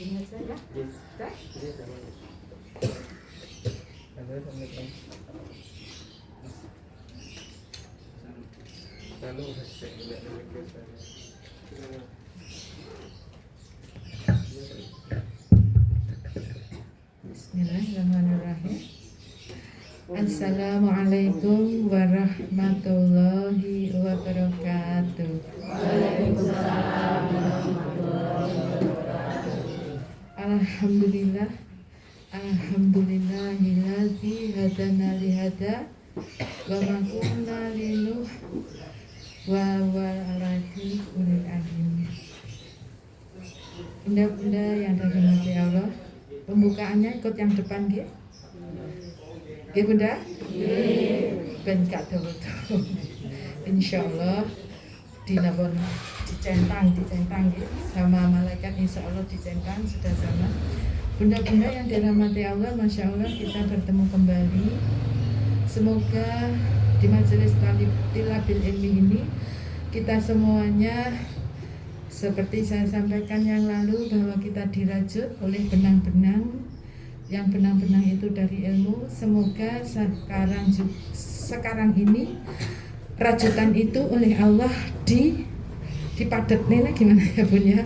Ini aja ya. Sudah? Bismillahirrahmanirrahim. Assalamualaikum warahmatullahi wabarakatuh. Waalaikumsalam warahmatullahi wabarakatuh. Alhamdulillah, alhamdulillahilladzi hadana lihada wa ma kunna linuh wa waladi ulil azmi. Bunda-bunda yang dirahmati Allah, pembukaannya ikut yang depan nggih. Nggih Bunda? Nggih. Ben gak dawa-dawa. Insyaallah dinapun dicentang nggih sama malaikat, insyaallah dicentang sudah sama. Bunda-bunda yang dirahmati Allah, Masya Allah kita bertemu kembali. Semoga di majelis Tilabil Ilmi ini kita semuanya seperti saya sampaikan yang lalu bahwa kita dirajut oleh benang-benang, yang benang-benang itu dari ilmu. Semoga sekarang ini rajutan itu oleh Allah dipadatnya gimana ya Bun ya,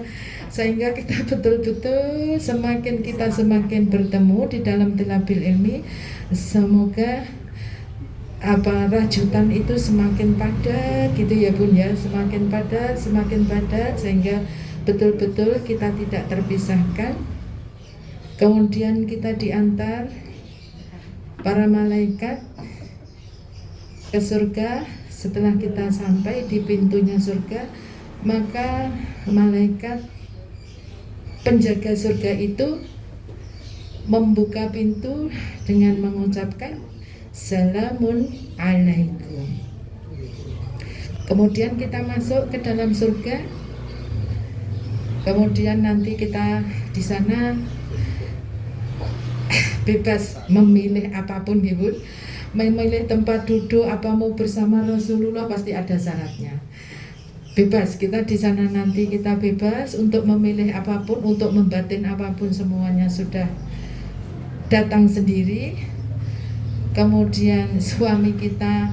sehingga kita betul-betul semakin bertemu di dalam Tilabil Ilmi, semoga rajutan itu semakin padat gitu ya Bun ya, semakin padat sehingga betul-betul kita tidak terpisahkan. Kemudian kita diantar para malaikat ke surga. Setelah kita sampai di pintunya surga, maka malaikat penjaga surga itu membuka pintu dengan mengucapkan Salamun alaikum. Kemudian kita masuk ke dalam surga. Kemudian nanti kita di sana bebas memilih apapun ibu, memilih tempat duduk apa mau bersama Rasulullah, pasti ada syaratnya. Bebas kita di sana, nanti kita bebas untuk memilih apapun, untuk membatin apapun, semuanya sudah datang sendiri. Kemudian suami kita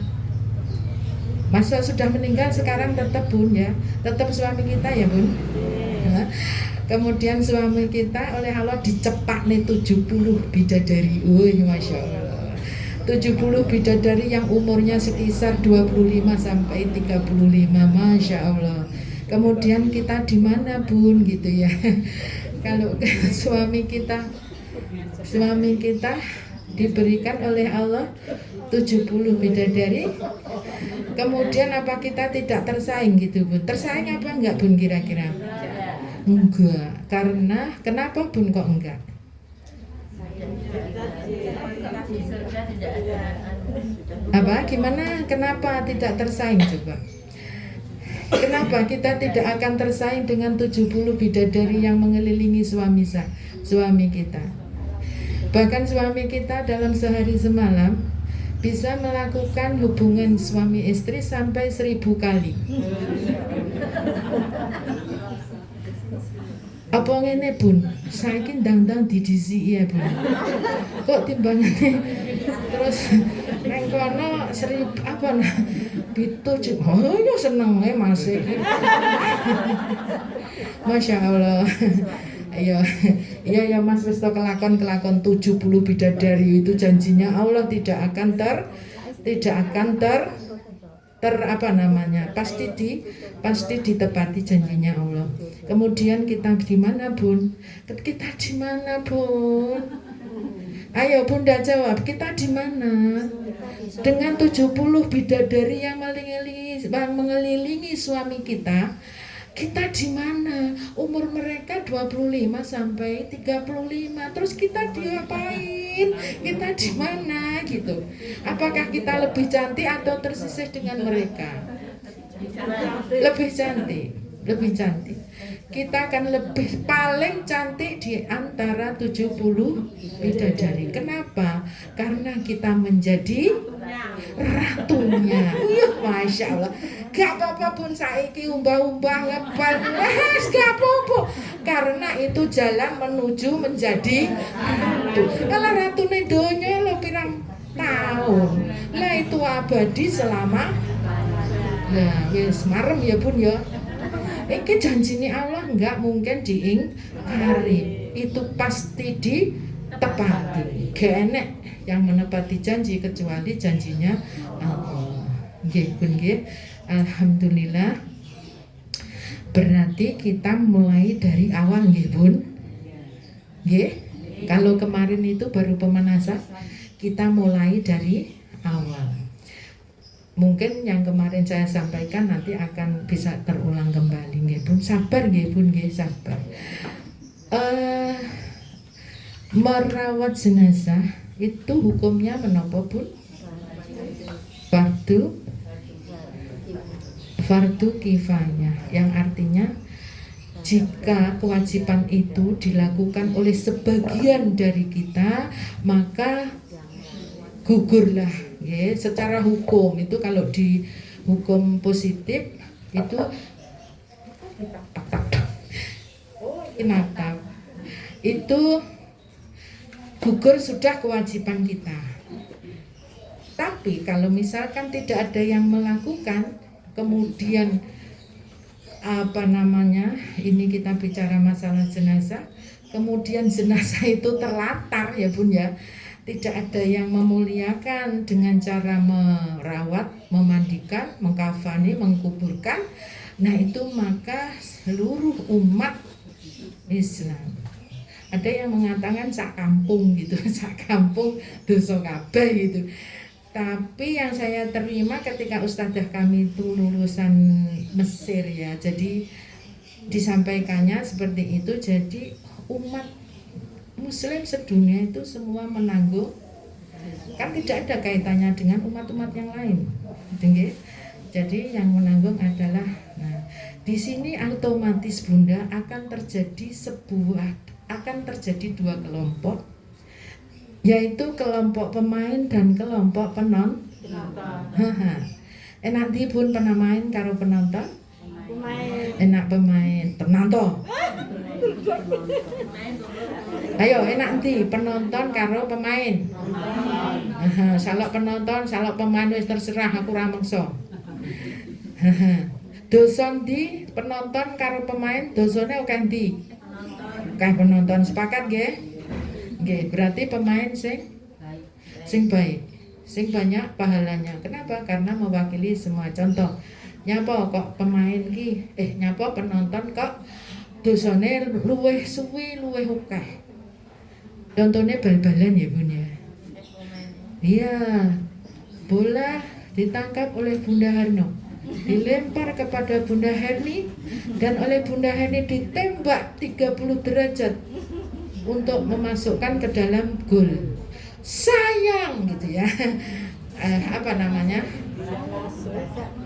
masa sudah meninggal sekarang tetap Bun ya, tetap suami kita ya Bun. Kemudian suami kita oleh Allah dicepak nih 70 bidadari. Masya Allah, 70 bidadari yang umurnya sekitar 25 sampai 35, Masya Allah. Kemudian kita di mana Bun gitu ya. Kalau suami kita diberikan oleh Allah 70 bidadari. Kemudian apa kita tidak tersaing gitu Bun? Tersaing apa enggak Bun kira-kira? Enggak. Karena kenapa Bun kok enggak? Apa? Gimana? Kenapa tidak tersaing coba? Kenapa kita tidak akan tersaing dengan 70 bidadari yang mengelilingi suami kita? Bahkan suami kita dalam sehari semalam bisa melakukan hubungan suami istri sampai 1000 kali. Apa ngene Bun? Saiki ndang-ndang didisi ya Bun. Kok timbangane terus nang kono 1000 apa nah? Pitu. Oh ya senenge Mas iki. Masya Allah. Iya ya Mas, wis kelakon 70 bidadari itu janjinya Allah tidak akan apa namanya, pasti ditepati janjinya Allah. Kemudian kita di mana Bun? Kita di mana Bun? Ayo Bunda jawab, kita di mana? Dengan 70 bidadari yang mengelilingi suami kita. Kita di mana? Umur mereka 25 sampai 35. Terus kita diapain? Kita di mana gitu? Apakah kita lebih cantik atau tersisih dengan mereka? Lebih cantik. kita akan lebih paling cantik di antara 70 bidadari. Kenapa? Karena kita menjadi ratunya. Iya, Masya Allah. Gak apa-apa pun saiki umbah-umbah ngebal, gak apa-apa. Karena itu jalan menuju menjadi ratu. Kalau ratu nih donya lo pirang tahun, lah itu abadi selama. Nah, wis marem ya Bun ya. Iki janjine Allah enggak mungkin diingkari. Itu pasti ditepati. Gak enek yang menepati janji kecuali janjinya Allah. Nggih Bun nggih. Alhamdulillah. Berarti kita mulai dari awal nggih Bun. Nggih. Kalau kemarin itu baru pemanasan, kita mulai dari awal. Mungkin yang kemarin saya sampaikan nanti akan bisa terulang kembali nggih Bun. Sabar nggih Bun nggih, sabar. Merawat jenazah itu hukumnya menapa Bun? Fardu kifayah, yang artinya jika kewajiban itu dilakukan oleh sebagian dari kita, maka gugurlah ya. Secara hukum itu, kalau di hukum positif itu natap itu gugur sudah kewajiban kita. Tapi kalau misalkan tidak ada yang melakukan, kemudian ini kita bicara masalah jenazah, kemudian jenazah itu terlantar ya Bun ya, tidak ada yang memuliakan dengan cara merawat, memandikan, mengkafani, mengkuburkan, nah itu maka seluruh umat Islam, ada yang mengatakan sak kampung gitu, sak kampung dosa kabeh gitu. Tapi yang saya terima ketika ustadzah kami itu lulusan Mesir ya, jadi disampaikannya seperti itu. Jadi umat Muslim sedunia itu semua menanggung, kan tidak ada kaitannya dengan umat-umat yang lain, gitu. Jadi yang menanggung adalah, nah di sini otomatis Bunda akan terjadi dua kelompok, yaitu kelompok pemain dan kelompok penonton. Enak di Bun pernah main karo penonton? Enak pemain, penonton. Ayo enak di penonton karo pemain. Salok penonton, salok pemain wis terserah, aku ra mengso. Doson di penonton karo pemain, dosone oke ndi? Kae penonton, sepakat nggih? Nggih, berarti pemain sing baik, sing banyak pahalanya. Kenapa? Karena mewakili semua. Contoh, nyapa kok pemain ki, nyapa penonton kok dosane luwih suwi, luwih akeh. Contohnya bal-balan ya Bun ya. Iya, bola ditangkap oleh Bunda Harno, dilempar kepada Bunda Herni, dan oleh Bunda Herni ditembak 30 derajat untuk memasukkan ke dalam gol. Sayang gitu ya. Apa namanya?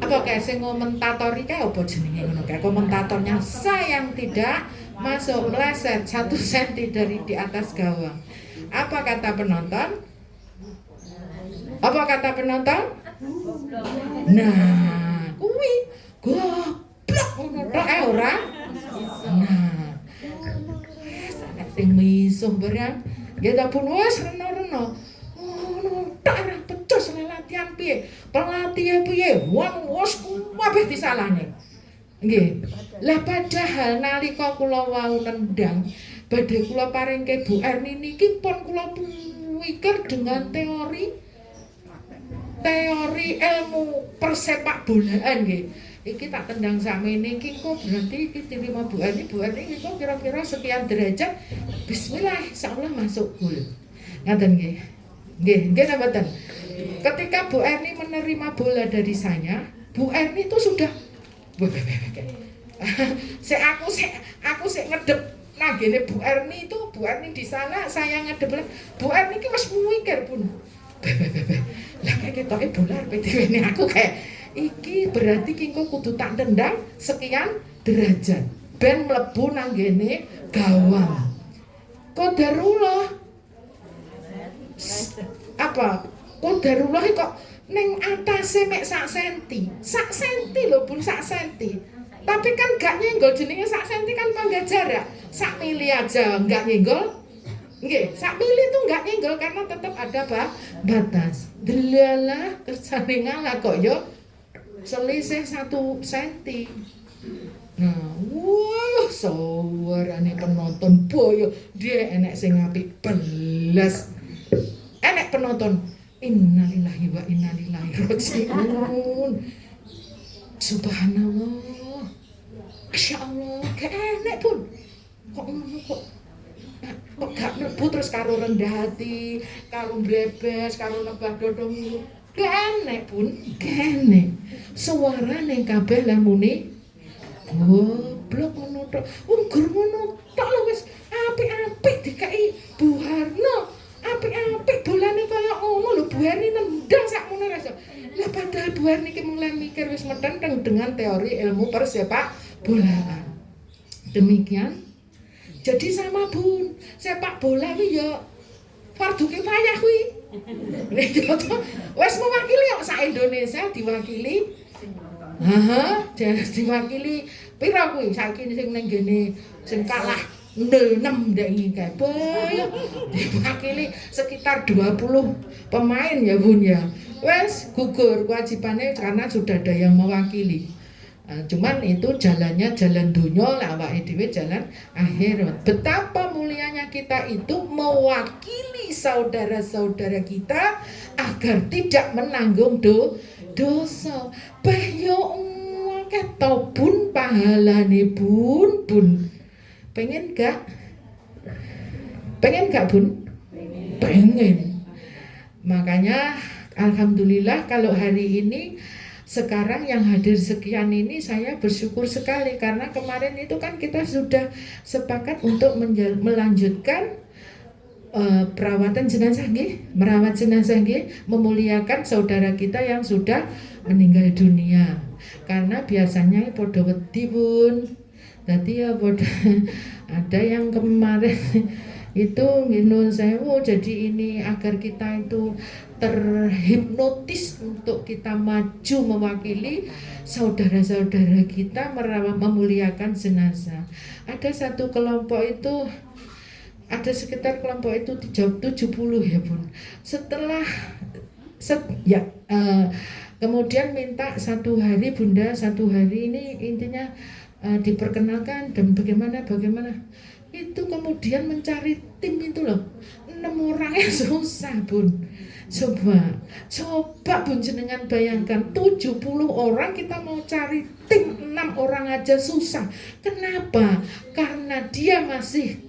Apa kayak sing komentatori kayak apa jenenge ngono kayak komentatornya, sayang tidak masuk, meleset 1 senti dari di atas gawang. Apa kata penonton? Apa kata penonton? Nah, kuwi goblok ngono tok ora. Nah, sing misuh barang kita pun wis reno-reno ngono tak pecos latihan piye, pelatih piye, wong wis kabeh disalahne nggih. Lah padahal nalika kula wau nendang badhe kula paringke Bu Erni niki pun kula pikir dengan teori ilmu persepak bolaan nggih. Iki tak tendang sakmene iki kok berarti iki terima Bu Erni iki kok kira-kira sekian derajat. Bismillah, insyaallah masuk gol. Ngaten nggih. Nggih napa mboten? Ketika Bu Erni menerima bola dari saya, Bu Erni itu sudah aku ngedep nagene Bu Erni itu, Bu Erni di sana, saya ngedep. Bu Erni iki wis mikir pun. Lah kayak ketoke bola PTW ini aku kayak iki berarti kingko kudu tak tendang sekian derajat. ben mlebu nang ngene gawang. Qadarullah apa? Qadarullah kok ning atase mek sak senti. Sak senti lho Bun, sak senti. Tapi kan gak nyenggol, jenenge sak senti kan pangga jarak. Sak mili aja enggak nyenggol. Nggih, sak mili itu enggak nyenggol karena tetap ada batas. Delalah kersane ngalah kok yo selisih 1 senti. Nah, wah, suarane penonton boyo, dia enek sing apik belas. Enek penonton, innalillahi wa inna ilaihi raji'un. Subhanallah. Masya Allah, gak enek Pun. Kok gak mlebu terus karo rendah hati, karo brebes, karo lebah dodong. Gak enek Pun, gak enek. Suarane kabeh lah muni goblok ngono tok. Gur ngono tok lho wis apik-apik dikai Bu Harno. Apik-apik dolane kaya ngono lho, Bu Harni nendang sakmene rasa. Lah padahal Bu Harni ki mulai mikir wis metenteng dengan teori ilmu persepak bolaan. Demikian. Jadi sama Bun, sepak bola kuwi ya fardu kifayah kuwi. Wis mewakili kok sak Indonesia diwakili. Diwakili pira kuwi saiki sing ning gene sing kalah 0-6 ndek iki kae. Diwakili sekitar 20 pemain ya Bun ya. Wes gugur kewajibannya karena sudah ada yang mewakili. Cuman itu jalannya jalan dunia lah, awake dhewe jalan akhirat. Betapa mulianya kita itu mewakili saudara-saudara kita agar tidak menanggung dosa. Bahyo keto Bun pahalane Bun. Pengen gak Bun? Pengen. Makanya alhamdulillah kalau hari ini sekarang yang hadir sekian ini saya bersyukur sekali karena kemarin itu kan kita sudah sepakat untuk melanjutkan perawatan jenazah nggih, merawat jenazah nggih, memuliakan saudara kita yang sudah meninggal dunia. Karena biasanya podo wedi Bun. Dadi ya podo ada yang kemarin itu nyuwun sewu, jadi ini agar kita itu terhipnotis untuk kita maju mewakili saudara-saudara kita memuliakan jenazah. Ada satu kelompok itu, ada sekitar kelompok itu 70 ya Bun. Setelah kemudian minta 1 hari Bunda, 1 hari ini intinya diperkenalkan dan bagaimana itu kemudian mencari tim itu loh 6 orangnya susah Bun. Coba Bun jenengan bayangkan 70 orang kita mau cari tim 6 orang aja susah. Kenapa? Karena dia masih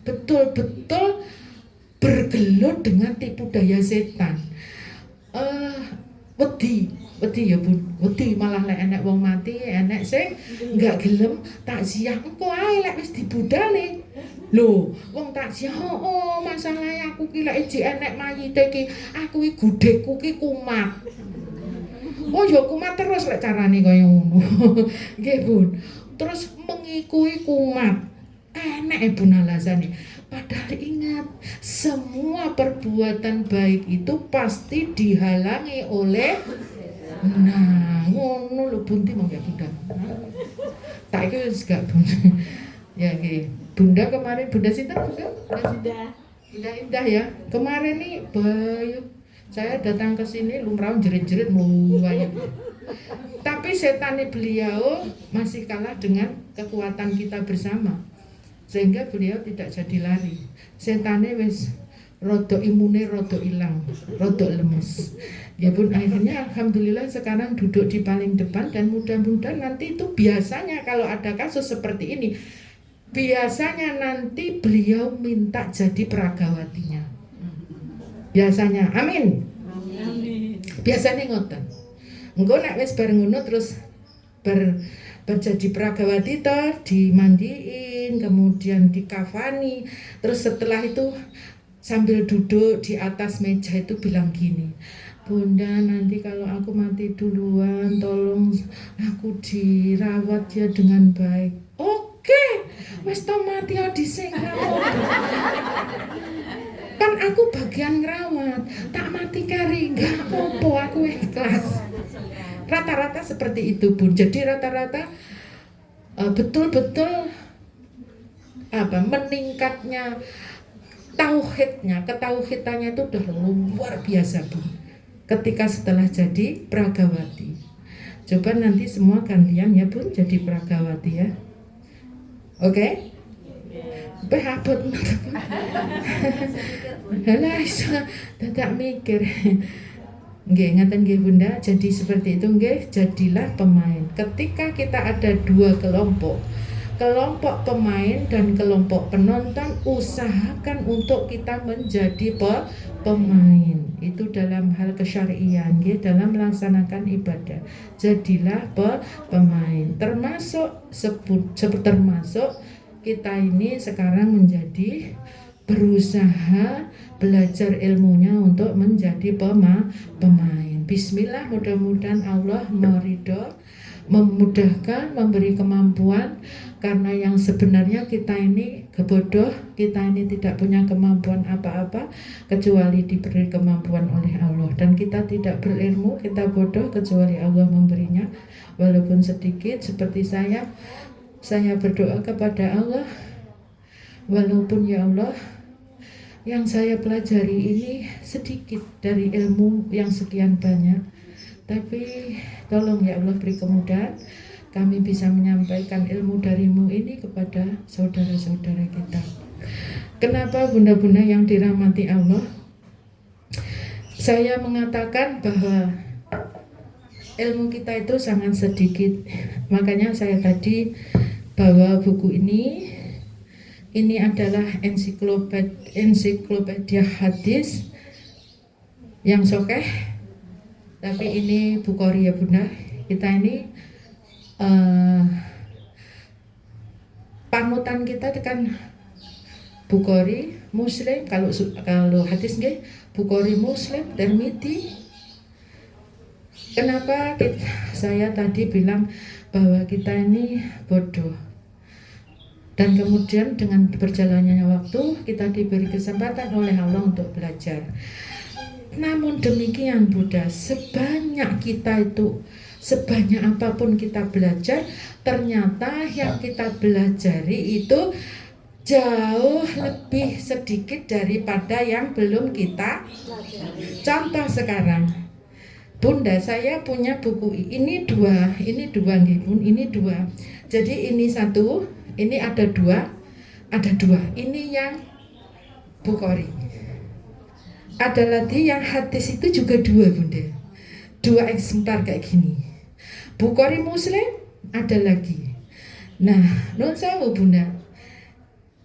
betul-betul bergelut dengan tipu daya setan. Wedi ya Bun, wedi malah lek enek wong mati, enek sing enggak gelem takziah engko ae lek wis dibudale. Lho, wong takziah masalahe aku ki lek enek mayite ki, aku ki gudhekku ki kumat. Oh ya kumat terus lek carane kaya ngono. Nggih Bun. Terus mengikui kumat. Enek Bun alasane. Padahal ingat, semua perbuatan baik itu pasti dihalangi oleh ngono lho Bunti monggo Bunda. Tak iki wis gak Bun. Ya nggih. Bunda kemarin Bunda Sinta juga? Indah ya. Kemarin nih Bayu saya datang ke sini lumrah jerit-jerit meluwaya. Tapi setannya beliau masih kalah dengan kekuatan kita bersama. Sehingga beliau tidak jadi lari. Setannya wis rodo imune rodo ilang, rodo lemes. Ya Bun, akhirnya alhamdulillah sekarang duduk di paling depan dan mudah-mudahan nanti itu biasanya kalau ada kasus seperti ini, biasanya nanti beliau minta jadi peragawatinya. Biasanya, amin. Biasanya ngoten. Engko nek wis bareng ngono terus berjadi peragawati toh, dimandiin, kemudian dikafani, terus setelah itu sambil duduk di atas meja itu bilang gini, Bunda nanti kalau aku mati duluan tolong aku dirawat ya dengan baik. Oke Wis to mati dhisik kan aku bagian ngrawat, tak mati kari, enggak apa-apa, aku ikhlas. Rata-rata seperti itu, Bun. Jadi rata-rata betul-betul meningkatnya tauhidnya, ketauhidannya itu udah luar biasa, Bun. Ketika setelah jadi Pragawati. Coba nanti semua gantian ya, Bun, jadi Pragawati ya. Oke? Behabot. Halah iso dadak mikir. Nggih, ngaten nggih Bunda. Jadi seperti itu nggih, jadilah pemain. Ketika kita ada dua kelompok, kelompok pemain dan kelompok penonton, usahakan untuk kita menjadi pemain. Itu dalam hal kesyarian, nggih, dalam melaksanakan ibadah. Jadilah pemain. Termasuk kita ini sekarang menjadi berusaha belajar ilmunya untuk menjadi pemain. Bismillah, mudah-mudahan Allah meridho, memudahkan, memberi kemampuan. Karena yang sebenarnya kita ini kebodoh, kita ini tidak punya kemampuan apa-apa kecuali diberi kemampuan oleh Allah. Dan kita tidak berilmu, kita bodoh kecuali Allah memberinya, walaupun sedikit. Seperti saya berdoa kepada Allah, walaupun ya Allah, yang saya pelajari ini sedikit dari ilmu yang sekian banyak, tapi tolong ya Allah beri kemudahan, kami bisa menyampaikan ilmu darimu ini kepada saudara-saudara kita. Kenapa bunda-bunda yang dirahmati Allah? Saya mengatakan bahwa ilmu kita itu sangat sedikit. Makanya saya tadi bawa buku ini adalah ensiklopedia hadis yang sokeh, tapi ini Bukhari ya Bunda. Kita ini panutan kita kan Bukhari, Muslim. Kalau hadis nggih Bukhari, Muslim, Tirmidzi. Kenapa saya tadi bilang bahwa kita ini bodoh, dan kemudian dengan berjalannya waktu kita diberi kesempatan oleh Allah untuk belajar. Namun demikian Buddha, sebanyak apapun kita belajar, ternyata yang kita pelajari itu jauh lebih sedikit daripada yang belum kita. Contoh sekarang, Bunda, saya punya buku ini dua nggih Bun, ini dua. Jadi ini satu, ini ada dua. Ini yang Bukhari. Ada lagi yang hadis itu juga dua Bunda. Dua eksemplar kayak gini. Bukhari, Muslim ada lagi. Nah, nun sewu Bunda.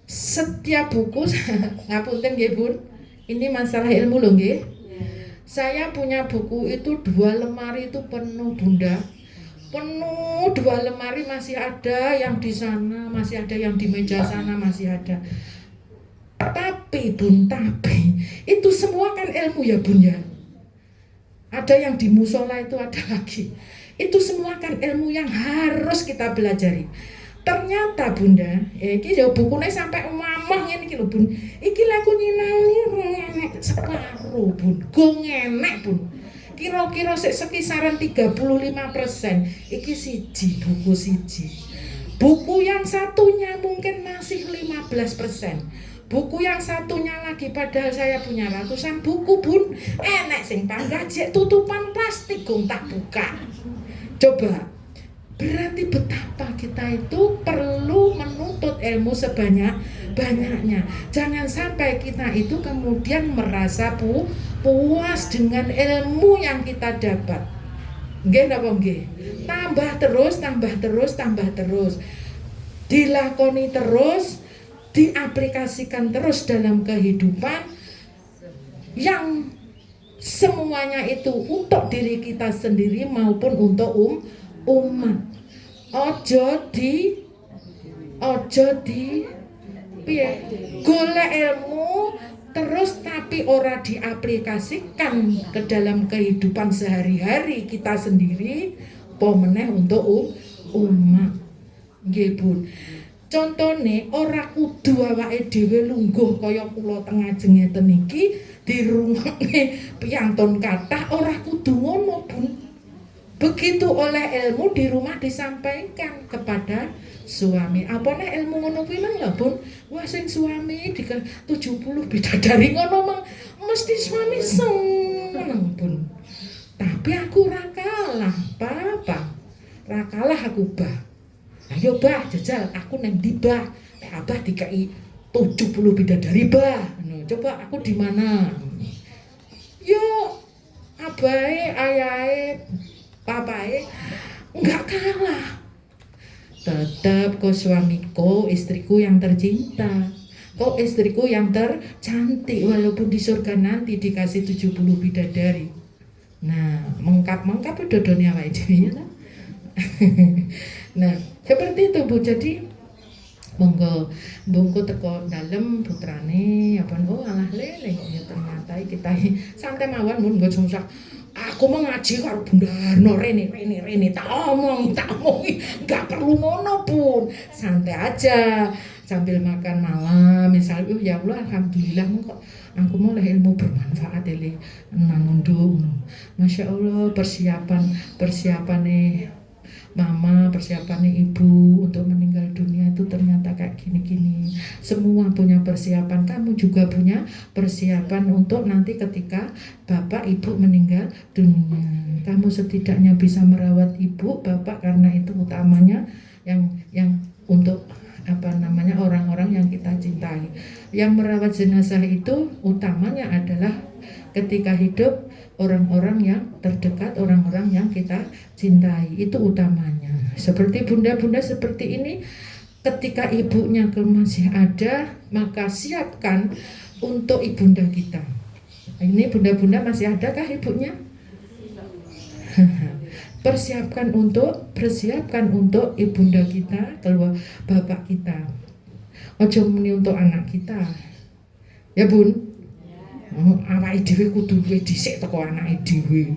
Setiap buku ngapunten nggih Bun. Ini masalah ilmu loh nggih. Saya punya buku itu 2 lemari itu penuh Bunda. Penuh 2 lemari, masih ada yang di sana, masih ada yang di meja sana, masih ada. Tapi Bun, itu semua kan ilmu ya Bun ya. Ada yang di musola itu ada lagi. Itu semua kan ilmu yang harus kita pelajari. Ternyata Bunda, iki ya bukune sampai mamah ngene iki lho Bun. Iki laku nyinani enek separuh Bun. Go ngenek Bun. Kira-kira sekisaran 35%. Iki buku siji. Buku yang satunya mungkin masih 15%. Buku yang satunya lagi, padahal saya punya ratusan buku Bun. Enek sing panggah jek tutupan plastik gong tak buka. Coba. Berarti betapa kita itu perlu menuntut ilmu sebanyak-banyaknya. Jangan sampai kita itu kemudian merasa puas dengan ilmu yang kita dapat. Nggih napa nggih? Tambah terus. Dilakoni terus, diaplikasikan terus dalam kehidupan yang semuanya itu untuk diri kita sendiri maupun untuk umat. Ojo di piye golek ilmu terus tapi ora diaplikasikan ke dalam kehidupan sehari-hari kita sendiri, apa meneh untuk umat. Nggih Bun. Contone ora kudu awake dhewe lungguh kaya kula teng ajeng ngeten iki dirungokne piantun kathah, ora kudu ngono, Bun. Begitu oleh ilmu di rumah disampaikan kepada suami. Apane ilmu ngono kuwi nang lho, Bun? Wah sing suami 70 bidadari ngono mesti suami seneng, Bun. Tapi aku ora kalah, Papa. Ora kalah aku, Bah. Ayo Bah, jajal aku neng di Bah. Nek Abah dikai 70 bidadari Bah. Coba aku di mana? Yo abahe, ayahe, papae enggak kalah. Tetap kau suamiku, istriku yang tercinta. Kau istriku yang tercantik walaupun di surga nanti dikasih 70 bidadari. Nah, mengkap dodone awake dhewe ya. Nah, seperti itu Bu. Jadi monggo mbungku teko dalem putrane apa alah lele ya ternyata kita santai mawon mun nggo susah. Aku mau ngaji karo Bunda Harno rene tak omongi enggak perlu ngono Pun. Santai aja sambil makan malam misalnya ya Allah alhamdulillah kok aku mau ilmu bermanfaat ele nang ndung. Masya Allah persiapane mama, persiapannya ibu untuk meninggal dunia itu ternyata kayak gini-gini. Semua punya persiapan, kamu juga punya persiapan untuk nanti ketika bapak ibu meninggal dunia. Kamu setidaknya bisa merawat ibu, bapak karena itu utamanya yang untuk orang-orang yang kita cintai. Yang merawat jenazah itu utamanya adalah ketika hidup orang-orang yang terdekat, orang-orang yang kita cintai, itu utamanya. Seperti bunda-bunda seperti ini, ketika ibunya masih ada, maka siapkan untuk ibunda kita. Ini bunda-bunda masih adakah ibunya? Persiapkan untuk ibunda kita, keluar bapak kita. Ojo muni untuk anak kita. Ya Bun. Awake dhewe kudu duwe dhisik teko anake dhewe.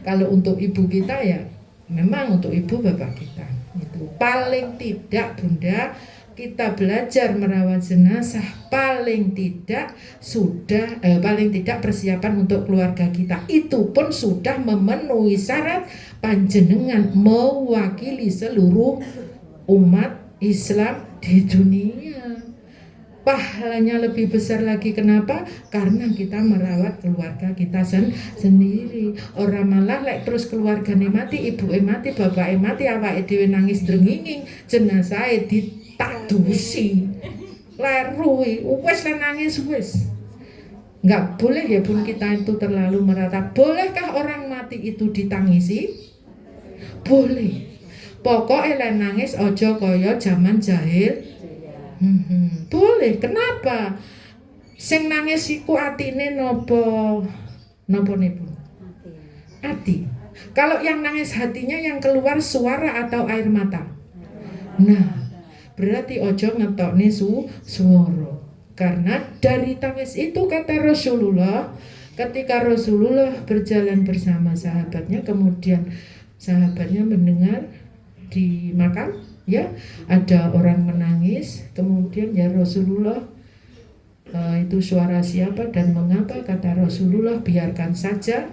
Kalau untuk ibu kita ya memang untuk ibu bapak kita. Itu paling tidak Bunda kita belajar merawat jenazah paling tidak persiapan untuk keluarga kita itu pun sudah memenuhi syarat panjenengan mewakili seluruh umat Islam di dunia. Pahalanya lebih besar lagi. Kenapa? Karena kita merawat keluarga kita sendiri. Orang malah terus keluargane mati, ibu mati, bapak mati, awake dhewe nangis drenginging, jenazah ditadusi. Lerui, wis nangis wis. Enggak boleh ya Bun kita itu terlalu meratap. Bolehkah orang mati itu ditangisi? Boleh. Pokoknya nangis ojo kaya zaman jahil. Boleh. Kenapa? Sing nangis iku atine nopo nih Bu? Hati. Kalau yang nangis hatinya yang keluar suara atau air mata. Nah, berarti ojo ngetokne suara. Karena dari tangis itu kata Rasulullah, ketika Rasulullah berjalan bersama sahabatnya, kemudian sahabatnya mendengar di makam, ya ada orang menangis, kemudian ya Rasulullah itu suara siapa dan mengapa? Kata Rasulullah biarkan saja,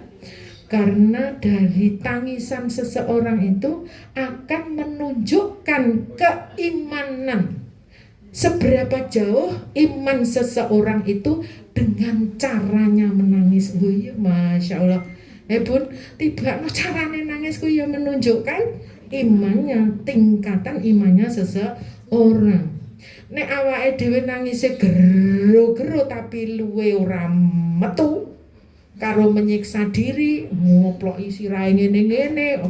karena dari tangisan seseorang itu akan menunjukkan keimanan. Seberapa jauh iman seseorang itu dengan caranya menangis. Oh iya, Masya Allah. Bun, tiba caranya nangis ku ya menunjukkan imannya, tingkatan imannya seseorang. Nek awake dhewe nangise gero-gero tapi luwe ora metu karo menyiksa diri, ngoploki sirahe ngene-ngene,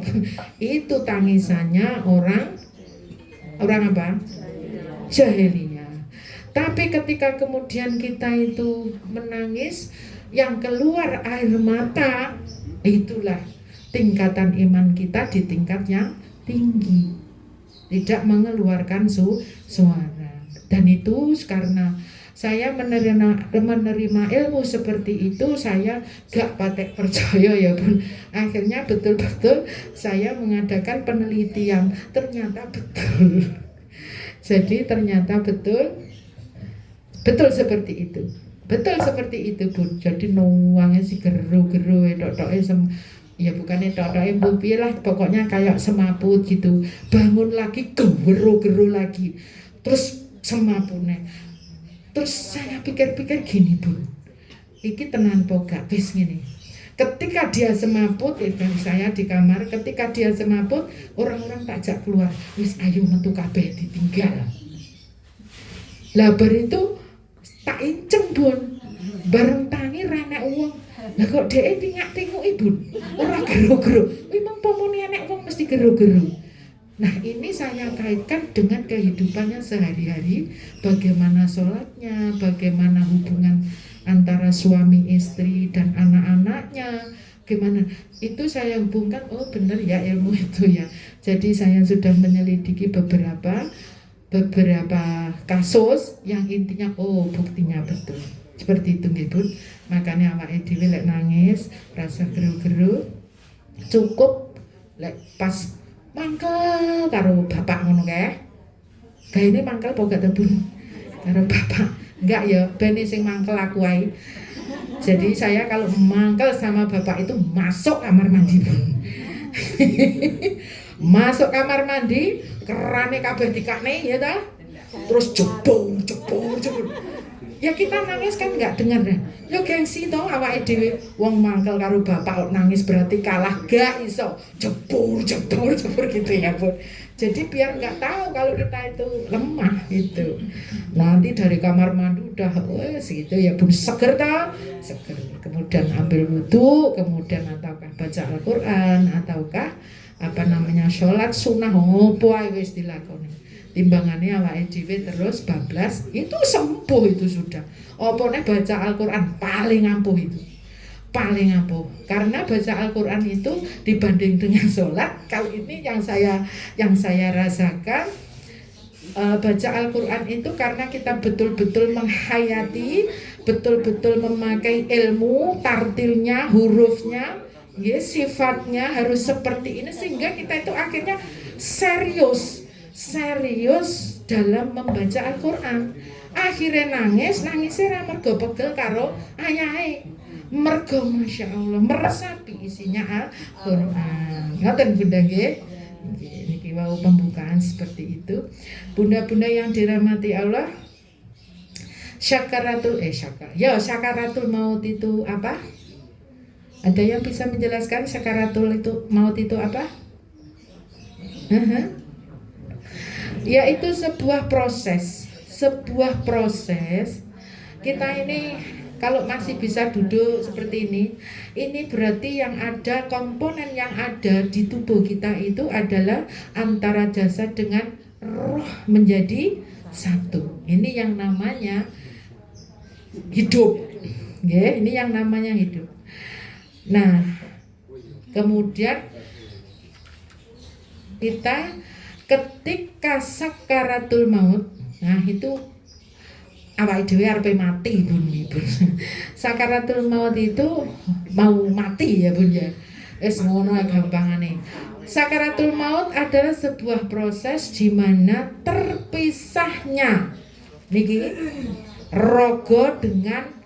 itu tangisannya orang apa? Jahiliyah. Tapi ketika kemudian kita itu menangis, yang keluar air mata, itulah tingkatan iman kita di tingkat yang tinggi, tidak mengeluarkan suara. Dan itu karena saya menerima ilmu seperti itu, saya gak patek percaya ya Bun. Akhirnya betul-betul saya mengadakan penelitian, ternyata betul. Jadi ternyata betul seperti itu. Betul seperti itu Bun. Jadi nuangnya si geru-geru ya bukannya tok-toknya piye lah, pokoknya kayak semaput gitu. Bangun lagi geru-geru lagi. Terus semapune. Terus saya pikir-pikir gini Bun. Iki tenan po gak wis ngene. Ketika dia semaput, dan saya di kamar, ketika dia semaput, orang-orang tak ajak keluar. Wis ayo metu kabeh ditinggal. Lah bar itu tak inceng Bun, bareng tangi renek uang. Lah kok dhek tingak-tinguk Bun, ora gero-gero. Memang pomone enek wong mesti gero-gero. Nah ini saya kaitkan dengan kehidupannya sehari-hari, bagaimana sholatnya, bagaimana hubungan antara suami istri dan anak-anaknya, gimana itu saya hubungkan. Oh benar ya ilmu itu ya. Jadi saya sudah menyelidiki beberapa kasus yang intinya oh buktinya betul seperti itu nggih Bun. Makanya awake dhewe lek nangis rasa geru-geru cukup lek pas mangkel karo bapak ngono kae. Gaene mangkel apa gak Bun karo bapak? Enggak ya, ben sing mangkel aku ae. Jadi saya kalau mangkel sama bapak itu masuk kamar mandi Bun. Masuk kamar mandi, kerane kabeh dikakne ya ta? Terus jebong. Ya kita nangis kan enggak dengar ya. Ya gengsi to awake dhewe. Wong mangkel karo bapak kok nangis berarti kalah, gak iso. Jebur gitu ya, Bun. Jadi biar enggak tahu kalau kita itu lemah gitu. Nanti dari kamar mandi udah segitu ya Bun, seger ta? Seger. Kemudian ambil wudu, kemudian ataukah baca Al-Qur'an ataukah sholat sunah opo ae wis dilakoni. Timbangane awake dhewe terus bablas itu sembuh itu sudah. Opone baca Al-Qur'an paling ampuh itu. Paling ampuh. Karena baca Al-Qur'an itu dibanding dengan sholat, kalau ini yang saya rasakan baca Al-Qur'an itu karena kita betul-betul menghayati, betul-betul memakai ilmu, tartilnya, hurufnya, ya, sifatnya harus seperti ini sehingga kita itu akhirnya serius dalam membaca Al-Qur'an. Akhirnya nangisnya ra mergo pegel karo ayahe, mergo Masya Allah meresapi isinya Al-Qur'an. Ngoten Bunda nggih. Niki wau pembukaan seperti itu. Bunda-bunda yang dirahmati Allah, syakaratul maut itu apa? Ada yang bisa menjelaskan sakaratul maut itu apa? Yaitu sebuah proses. Kita ini kalau masih bisa duduk seperti ini berarti yang ada, komponen yang ada di tubuh kita itu adalah antara jasad dengan roh menjadi satu. Ini yang namanya hidup. Ini yang namanya hidup. Nah, kemudian kita ketika sakaratul maut, nah itu awake dhewe arepe mati Bun. Sakaratul maut itu mau mati ya Bun ya. Wis ngono gampangane. Sakaratul maut adalah sebuah proses di mana terpisahnya niki raga dengan.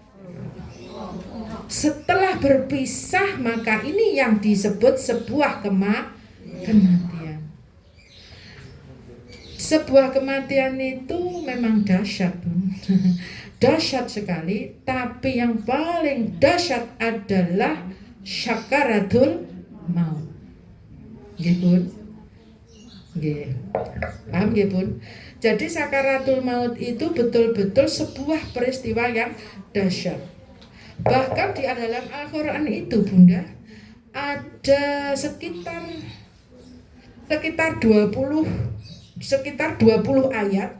Setelah berpisah maka ini yang disebut sebuah kematian. Sebuah kematian itu memang dahsyat Bun. Dahsyat sekali, tapi yang paling dahsyat adalah sakaratul maut. Nggih Bun. Nggih. Paham nggih Bun? Jadi sakaratul maut itu betul-betul sebuah peristiwa yang dahsyat. Bahkan di dalam Al-Qur'an itu Bunda ada sekitar 20 ayat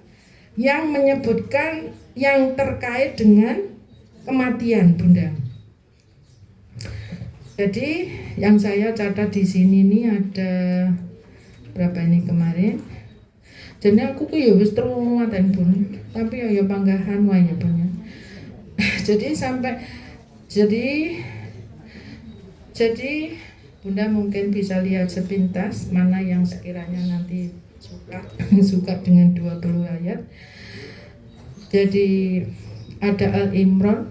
yang menyebutkan yang terkait dengan kematian Bunda. Jadi yang saya catat di sini ini ada berapa ini kemarin? Jadi aku ku ya wis termuatan Bun, tapi ya panggahan wae ya Bun ya. Jadi sampai jadi Bunda mungkin bisa lihat sepintas mana yang sekiranya nanti suka dengan 20 ayat. Jadi ada Al-Imran,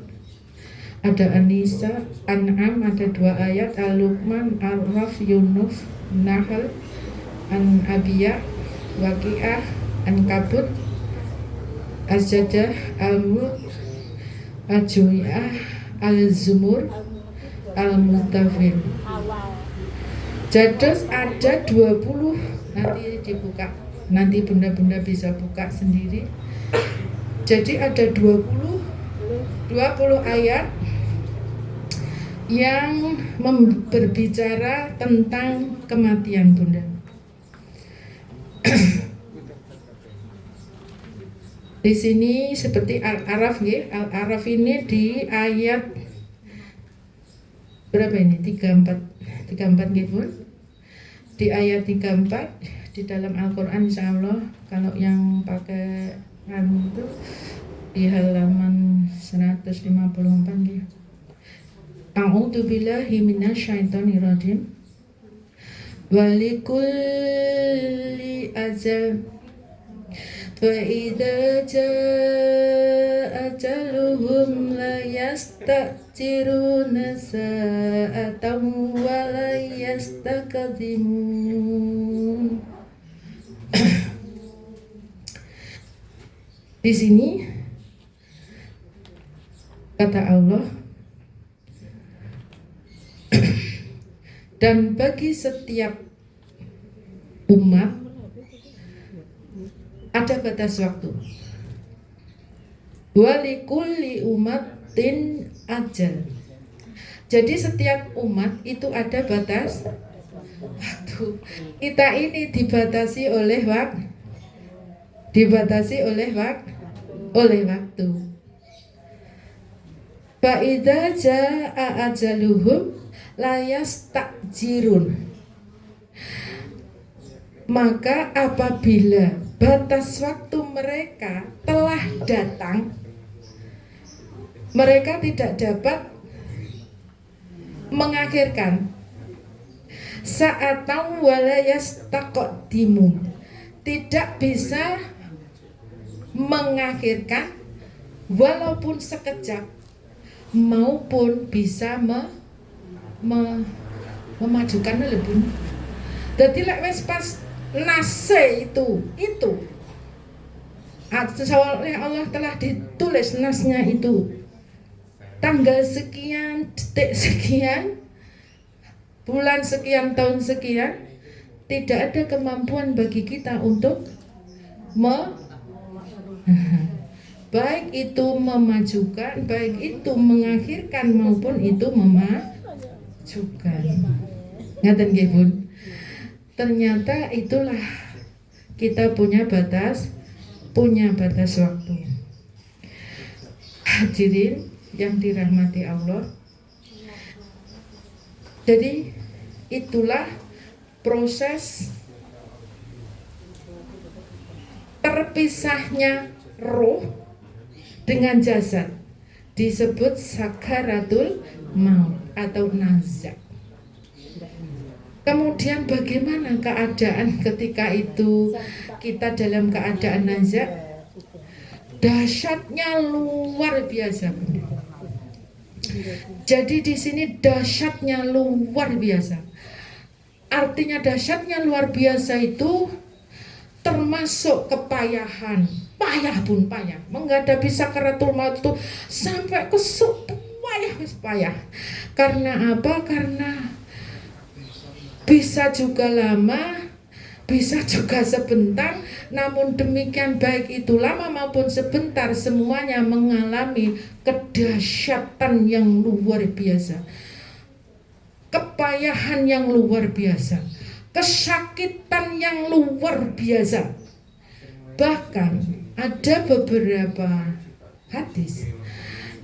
ada An-Nisa, An'am ada 2 ayat, Al-Luqman, Al-Raf, Yunus, Nahl, An-Abiyah, Waqi'ah, An-Kabut, Az-Zadah, Al-Mulk, Al-Jumi'ah, Al-Zumur, Al-Mutafil. Jados ada 20, nanti dibuka, nanti bunda-bunda bisa buka sendiri. Jadi ada 20 ayat yang berbicara tentang kematian Bunda. Di sini seperti Al-Araf ya, Al-Araf ini di ayat berapa ini? 34 gitu. Di ayat 34 di dalam Al-Qur'an insyaallah kalau yang pakai itu di halaman 154 gitu. A'udzu billahi minasyaitonir rajim. Walikulli ajal wa idza jaa ajaluhum la yasta'khiruna sa'atan wa la yastaqdimun. Di sini kata Allah, dan bagi setiap umat ada batas waktu. Walikulli umatin ajal. Jadi setiap umat itu ada batas waktu. Kita ini dibatasi oleh waktu. Oleh waktu. Fa'idza jaa ajaluhum la yasta'khirun. Maka apabila batas waktu mereka telah datang, mereka tidak dapat mengakhirkan. Sa'atan wala yastaqdimun. Tidak bisa mengakhirkan walaupun sekejap maupun bisa memajukan lebih. Jadi lek wis pas nase itu oleh Allah telah ditulis nasnya itu tanggal sekian, detik sekian, bulan sekian, tahun sekian, tidak ada kemampuan bagi kita untuk baik itu memajukan, baik itu mengakhirkan maupun itu memajukan. Ngaten nggih Bun. Ternyata itulah kita punya batas waktu. Hadirin yang dirahmati Allah. Jadi itulah proses terpisahnya roh dengan jasad, disebut sakaratul maut atau nazak. Kemudian bagaimana keadaan ketika itu kita dalam keadaan nazak? Dahsyatnya luar biasa. Jadi di sini dahsyatnya luar biasa. Artinya dahsyatnya luar biasa itu termasuk kepayahan, payah pun payah, menghadapi sakaratul maut itu sampai kesuk, payah. Karena apa? Karena bisa juga lama, bisa juga sebentar. Namun demikian baik itu lama maupun sebentar, semuanya mengalami kedahsyatan yang luar biasa, kepayahan yang luar biasa, kesakitan yang luar biasa. Bahkan ada beberapa hadis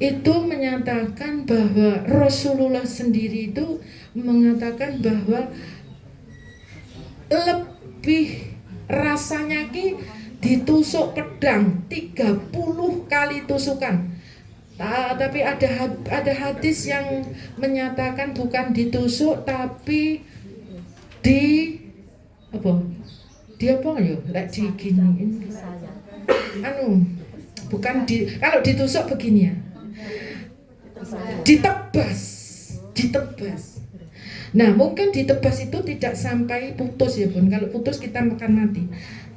itu menyatakan bahwa Rasulullah sendiri itu mengatakan bahwa lebih rasanya ki ditusuk pedang 30 kali tusukan. Tapi ada hadis yang menyatakan bukan ditusuk tapi di apa? Dia apa ya? Lek diginiin. Bukan kalau ditusuk begini ya. Ditebas. Nah, mungkin ditebas itu tidak sampai putus ya Bun. Kalau putus kita makan mati.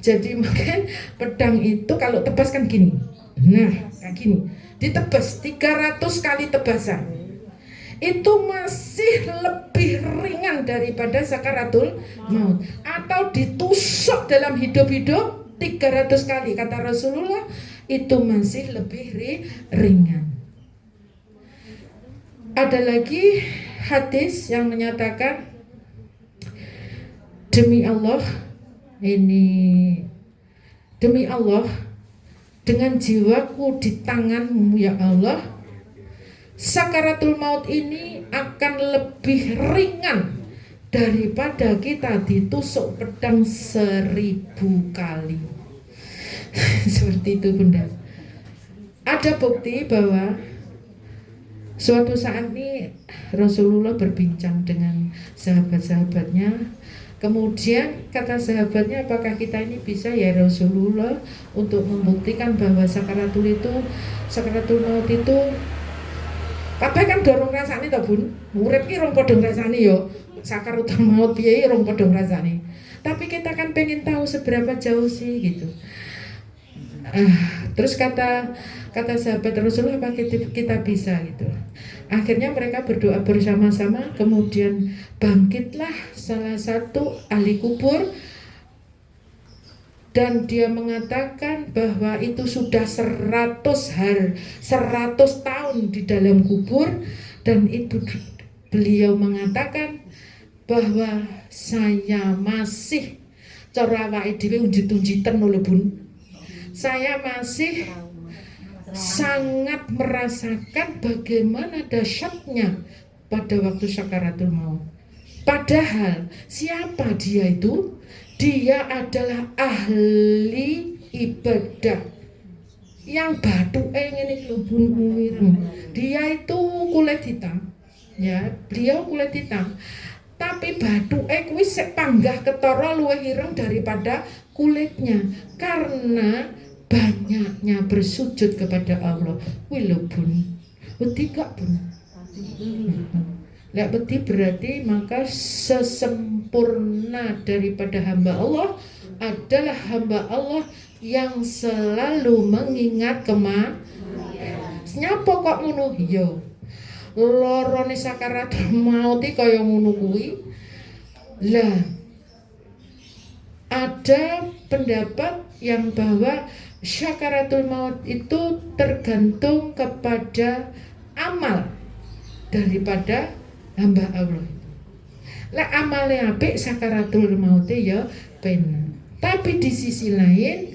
Jadi mungkin pedang itu kalau tebas kan gini. Nah, kayak gini. Ditebas 300 kali tebasan. Itu masih lebih ringan daripada sakaratul maut. Atau ditusuk dalam hidup-hidup 300 kali, kata Rasulullah, itu masih lebih ringan. Ada lagi hadis yang menyatakan, demi Allah, dengan jiwaku di tanganmu ya Allah, sakaratul maut ini akan lebih ringan daripada kita ditusuk pedang 1000 kali. Seperti itu Bunda. Ada bukti bahwa suatu saat ini Rasulullah berbincang dengan sahabat-sahabatnya. Kemudian kata sahabatnya, apakah kita ini bisa ya Rasulullah untuk membuktikan bahwa sakaratul maut itu kabeh kan dorong rasane to Bun. Urip ki rong padha rasane yo. Sakaratul maut piye rong padha rasane. Tapi kita kan pengen tahu seberapa jauh sih gitu. Terus kata sahabat Rasulullah, apa kita bisa gitu. Akhirnya mereka berdoa bersama-sama, kemudian bangkitlah salah satu ahli kubur dan dia mengatakan bahwa itu sudah 100 tahun di dalam kubur, dan itu beliau mengatakan bahwa saya masih cara awake dhewe unjit-unjiten lho Bun. Saya masih sangat merasakan bagaimana dahsyatnya pada waktu sakaratul maut. Padahal siapa dia itu? Dia adalah ahli ibadah yang batuke ngene lho Bun. Dia itu kulit hitam. Ya, beliau kulit hitam. Tapi batuke kuwi sik panggah ketara luwih ireng daripada kulitnya, karena banyaknya bersujud kepada Allah. Kuwi lho Bun. Wedi gak Bun? Lek wedi berarti maka sesempurna daripada hamba Allah adalah hamba Allah yang selalu mengingat Nyapa kok ngono? Yo. Lorone sakaratul maut iki kaya ngono kuwi. Lah ada pendapat yang bahwa sakaratul maut itu tergantung kepada amal daripada hamba Allah. Lek amale apik sakaratul maut ya penak. Tapi di sisi lain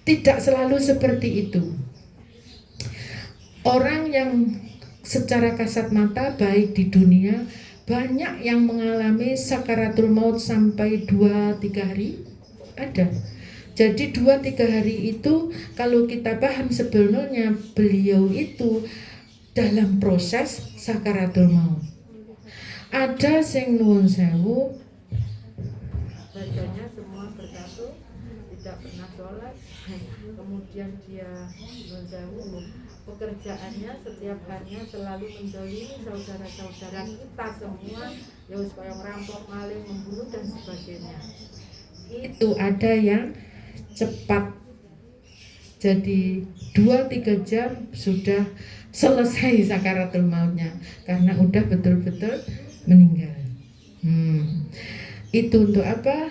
tidak selalu seperti itu. Orang yang secara kasat mata baik di dunia banyak yang mengalami sakaratul maut sampai 2-3 hari ada. Jadi 2-3 hari itu kalau kita paham sebenarnya beliau itu dalam proses sakaratul maut. Ada sing nuwun sewu bacanya semua bersatu, tidak pernah sholat, kemudian dia nuwun sewu pekerjaannya setiap harinya selalu menzalimi saudara-saudara kita semua, ya wis kaya ngerampok, maling, membunuh dan sebagainya. Itu ada yang cepat, jadi 2-3 jam sudah selesai sakaratul mautnya karena udah betul-betul meninggal. Itu untuk apa?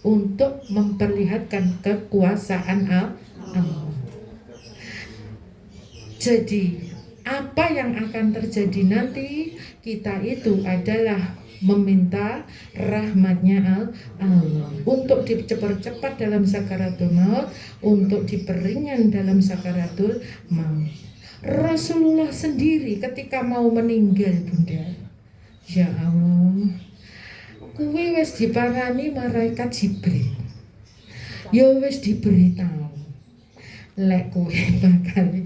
Untuk memperlihatkan kekuasaan Allah. Jadi apa yang akan terjadi nanti, kita itu adalah meminta rahmatnya Allah untuk dipercepat dalam sakaratul maut, untuk diperingan dalam sakaratul maut. Rasulullah sendiri ketika mau meninggal Bunda, ya Allah, kuwi wis diparani malaikat Jibril. Ya wis diberitahu. Lek kowe bakal,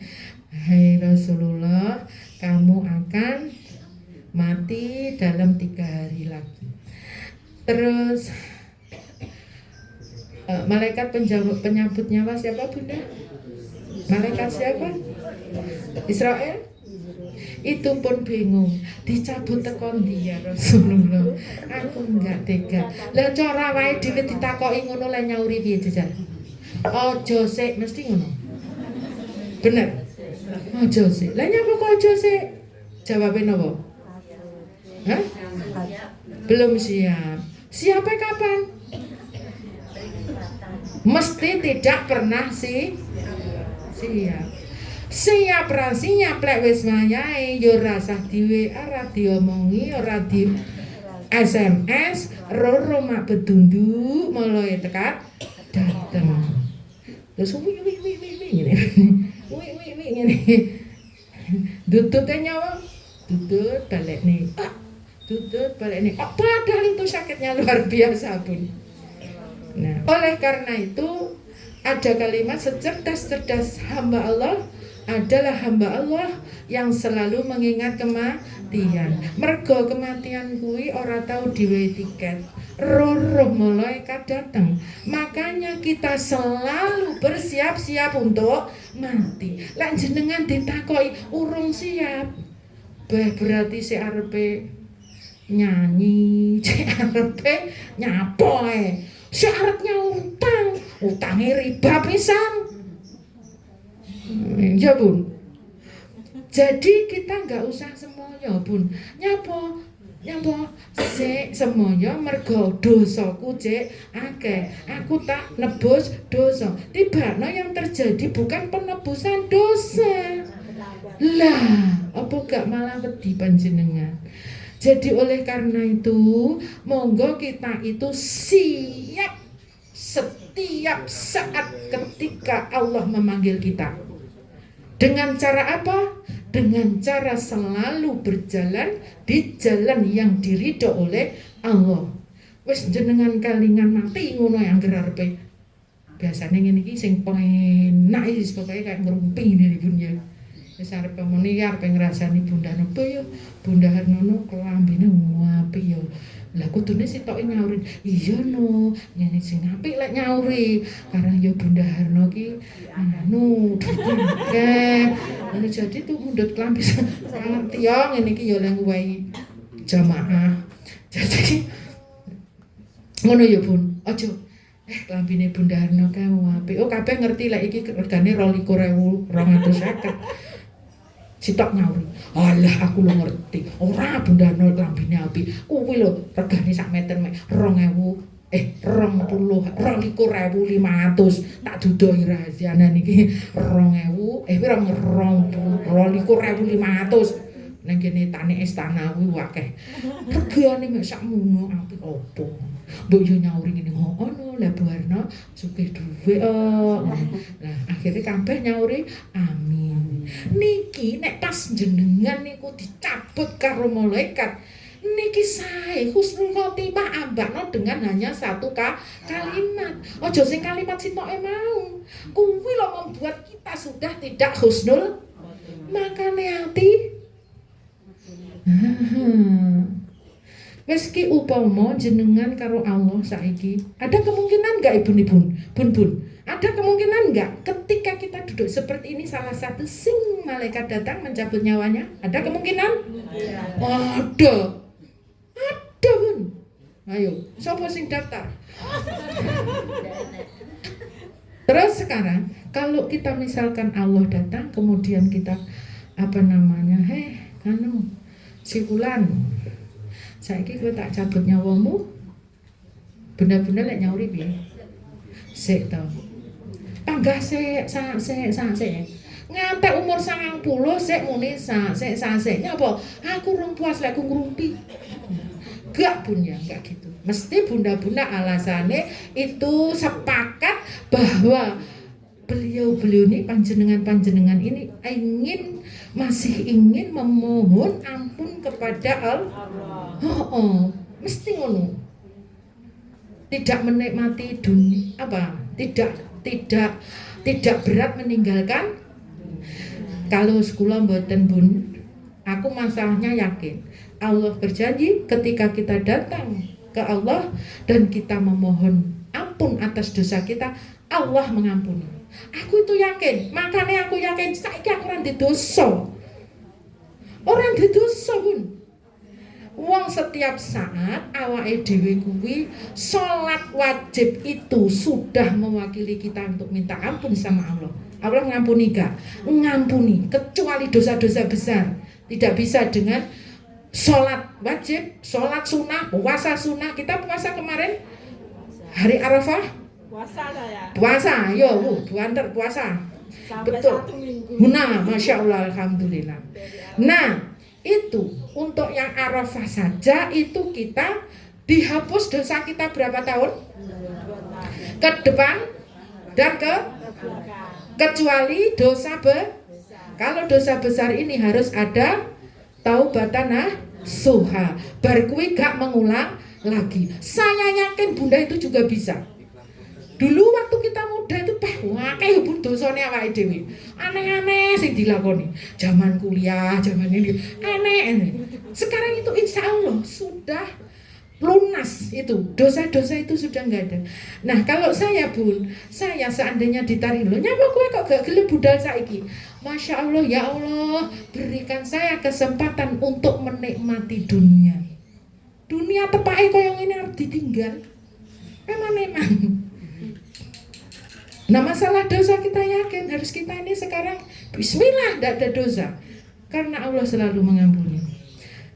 hai Rasulullah, kamu akan mati dalam 3 hari lagi. Terus malaikat penyambut nyawa siapa Bunda? Malaikat siapa? Israel? Itu pun bingung, dicabut tekon dia Rasulullah. Aku enggak tega. Lah cara wae dhewe ditakoki ngono le nyauri piye jajan? Ojo sik mesti ngono. Bener. Ojo sik. Lah nyapa kok ojo sik? Jawabe napa? Hah? Belum siap. Siapnya kapan? Mesti tidak pernah siap. Siap ra siap lek wis wayahe ya ora usah di WA, ora diomongi, ora di SMS, roro mak bedunduk mulai tekat dateng. Terus wi ngene. Wi ngene. Dutute nyawa. Dutut balik nih. Dutut balik nih. Oh, padahal itu sakitnya luar biasa pun. Nah, oleh karena itu ada kalimat secerdas-cerdas hamba Allah adalah hamba Allah yang selalu mengingat kematian. Mergo kematian kuwi ora tau diwehi tiket. Roh malaikat datang. Makanya kita selalu bersiap-siap untuk mati. Lan jenengan ditakoki urung siap. Berarti si arepe nyanyi, si arepe nyapoe. Si arepnya utangnya riba pisan. Ya Bun. Jadi kita nggak usah semoyo Bun. Nyapo sik semoyo mergo dosaku cek akeh. Aku tak nebus dosa. Tibano yang terjadi bukan penebusan dosa. Lah, apa gak malah wedi panjenengan? Jadi oleh karena itu, monggo kita itu siap setiap saat ketika Allah memanggil kita. Dengan cara apa? Dengan cara selalu berjalan di jalan yang diridho oleh Allah. Wis jenengan kalingan mati ngono yang gerarepe. Biasane ngene iki sing penak wis pokoke kayak ngrumpi nilipun ya. Wis arep muni arep ngrasani Bunda Nopo ya. Bunda Harnono klambine apik ya. Lah kudune sitoke nyaurin, iya no, ngene sing apik lek nyauri. Karena ya Bunda Harno ki anu akeh. Ngono jadi tuh mundut klambi sangat ya ngene iki ya lek ngwehi jamaah. Jadi ngono ya Bun, aja klambine Bunda Harno kae apik. Oh kabeh ngerti lek iki regane 22.250. Sitok nyauri, alah aku lo ngerti, ora Bunda Harno klambine apik, kuwi lho regane sak meter mek 22.500, tak dudohi rahasiane niki 22.500 nang kene tane istana kuwi akeh. Regane mek sakmono apik opo? Mbok yo nyauri ngene ngono, lah Bu Harno sugih dhuwit. Lah akhire kabeh nyauri amin. Niki nek pas jenengan niku dicabut karo malaikat niki sae husnul khotimah ambakno dengan hanya satu kalimat. Ojo sing kalimat sitoke mau. Kuwi lho membuat kita sudah tidak husnul. Makane ati meski upama jenengan karo Allah saiki, ada kemungkinan enggak ibu-ibu? Bun. Ada kemungkinan enggak ketika kita duduk seperti ini salah satu sing malaikat datang mencabut nyawanya? Ada kemungkinan? Ada Bun. Ayo, siapa sing daftar? Terus sekarang kalau kita misalkan Allah datang kemudian kita si Fulan, saiki kowe tak cabut nyawamu, bener-bener lek nyauri piye? Sik to. Panggah sik. Ngantek umur 90 sik muni sik. Nyapa? Aku rung puas lek aku ngrumpi. Gak Bun ya, enggak gitu. Mesti bunda-bunda alasannya itu sepakat bahwa beliau ini panjenengan ini masih ingin memohon ampun kepada Allah. Mesti ngono. Tidak menikmati dunia tidak berat meninggalkan. Kalau sekolah mboten Bun, aku masalahnya yakin Allah berjanji ketika kita datang ke Allah dan kita memohon ampun atas dosa kita, Allah mengampuni. Aku itu yakin, makanya aku yakin saiki aku ora dosa. Orang dosa Bun. Wong setiap saat awake dhewe kuwi salat wajib itu sudah mewakili kita untuk minta ampun sama Allah. Allah ngampuni gak? Ngampuni, kecuali dosa-dosa besar. Tidak bisa dengan salat wajib, salat sunnah, puasa sunnah. Kita puasa kemarin hari Arafah. Puasa saya. Puasa, yo, buanter puasa. Sampai Betul. 1 minggu. Nah, Masya Allah, Alhamdulillah. Nah, itu untuk yang Arafah saja itu kita dihapus dosa kita berapa tahun? Ke depan dan kecuali dosa kalau dosa besar ini harus ada taubatan nasuha. Bar kuwi gak mengulang lagi. Saya yakin Bunda itu juga bisa. Dulu waktu kita muda itu akeh pun dosane awake dhewe. Aneh-aneh sing dilakoni. Zaman kuliah, zaman ini aneh. Sekarang itu insya Allah sudah lunas itu. Dosa-dosa itu sudah enggak ada. Nah, kalau saya Bun, saya seandainya ditarik lho, nyapa kowe kok gak gelem budal saiki? Masya Allah, ya Allah, berikan saya kesempatan untuk menikmati dunia. Dunia tepake koyo ngene arep ditinggal. Emang. Nah, masalah dosa kita yakin harus kita ini sekarang bismillah tidak ada dosa karena Allah selalu mengampuni.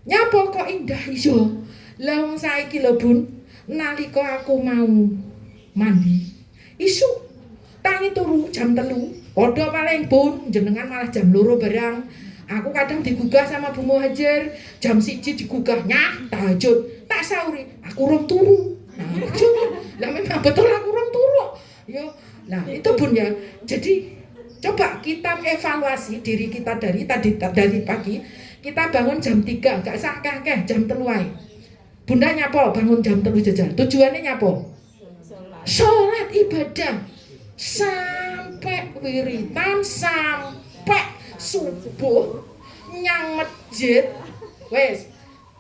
Nyapa kok indah iso. Lah wong saiki lho Bun, nalika aku mau mandi isu tangi turu jam 3. Padha paling Bun, jenengan malah jam 2 barang. Aku kadang digugah sama Bu Muhajir, jam 1 digugah nyah tahajud. Tak sauri, aku rong turu. Nah, lah memang betul aku rong turu. Yo, nah itu Bun ya. Jadi coba kita evaluasi diri kita dari pagi. Kita bangun jam 3, gak sah akeh jam 3 wae. Bunda nyapa bangun jam 3 jajal. Tujuannya nyapa? Salat ibadah. Sampai wiritan sampai subuh nyang masjid. Wes,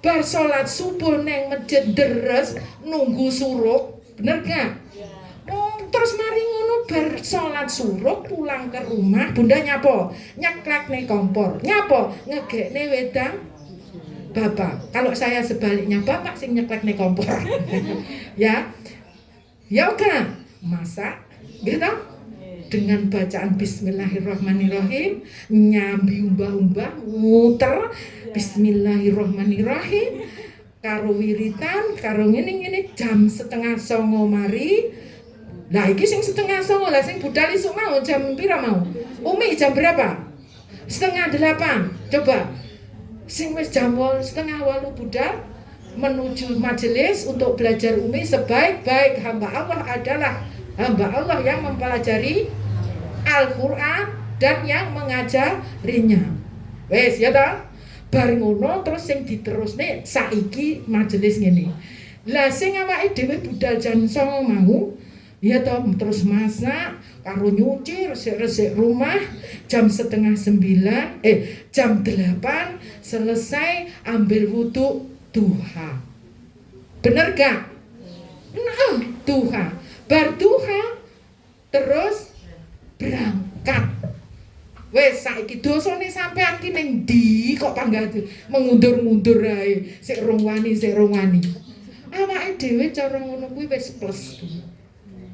bar salat subuh neng masjid deres nunggu suruh. Bener gak? Terus mari ngono bar salat suruh pulang ke rumah, Bunda nyapa? Nyeklekne kompor. Nyapa? Ngegekne wedang bapak. Kalau saya sebaliknya bapak sing nyeklekne kompor. Ya. Ya oke. Masak gitu. Dengan bacaan bismillahirrahmanirrahim, nyambi umbah-umbah, muter bismillahirrahmanirrahim. Karo wiritan, karo ngene-ngene jam 8:30 mari. Lah iki sing 7:30 lah sing budal isuk mau jam pira mau? Umi jam berapa? 7:30. Coba. Sing wis jam 7:30 budal menuju majelis untuk belajar Umi sebaik-baik hamba Allah adalah hamba Allah yang mempelajari Al-Qur'an dan yang mengajarinya. Wes ya ta? Bar ngono terus sing diterusne saiki majelis ngene. Lah sing awake dhewe budal jam 09.00 mau ya toh terus masak karo nyuci resik-resik rumah jam 8:30 jam 8 selesai ambil wudu duha. Bener gak? Nah, duha. Bar duha terus berangkat. Wes saiki dosane sampean ki ning ndi kok panggah mengundur-mundur ae sik rong wani. Awake dhewe cara ngono kuwi wis plus.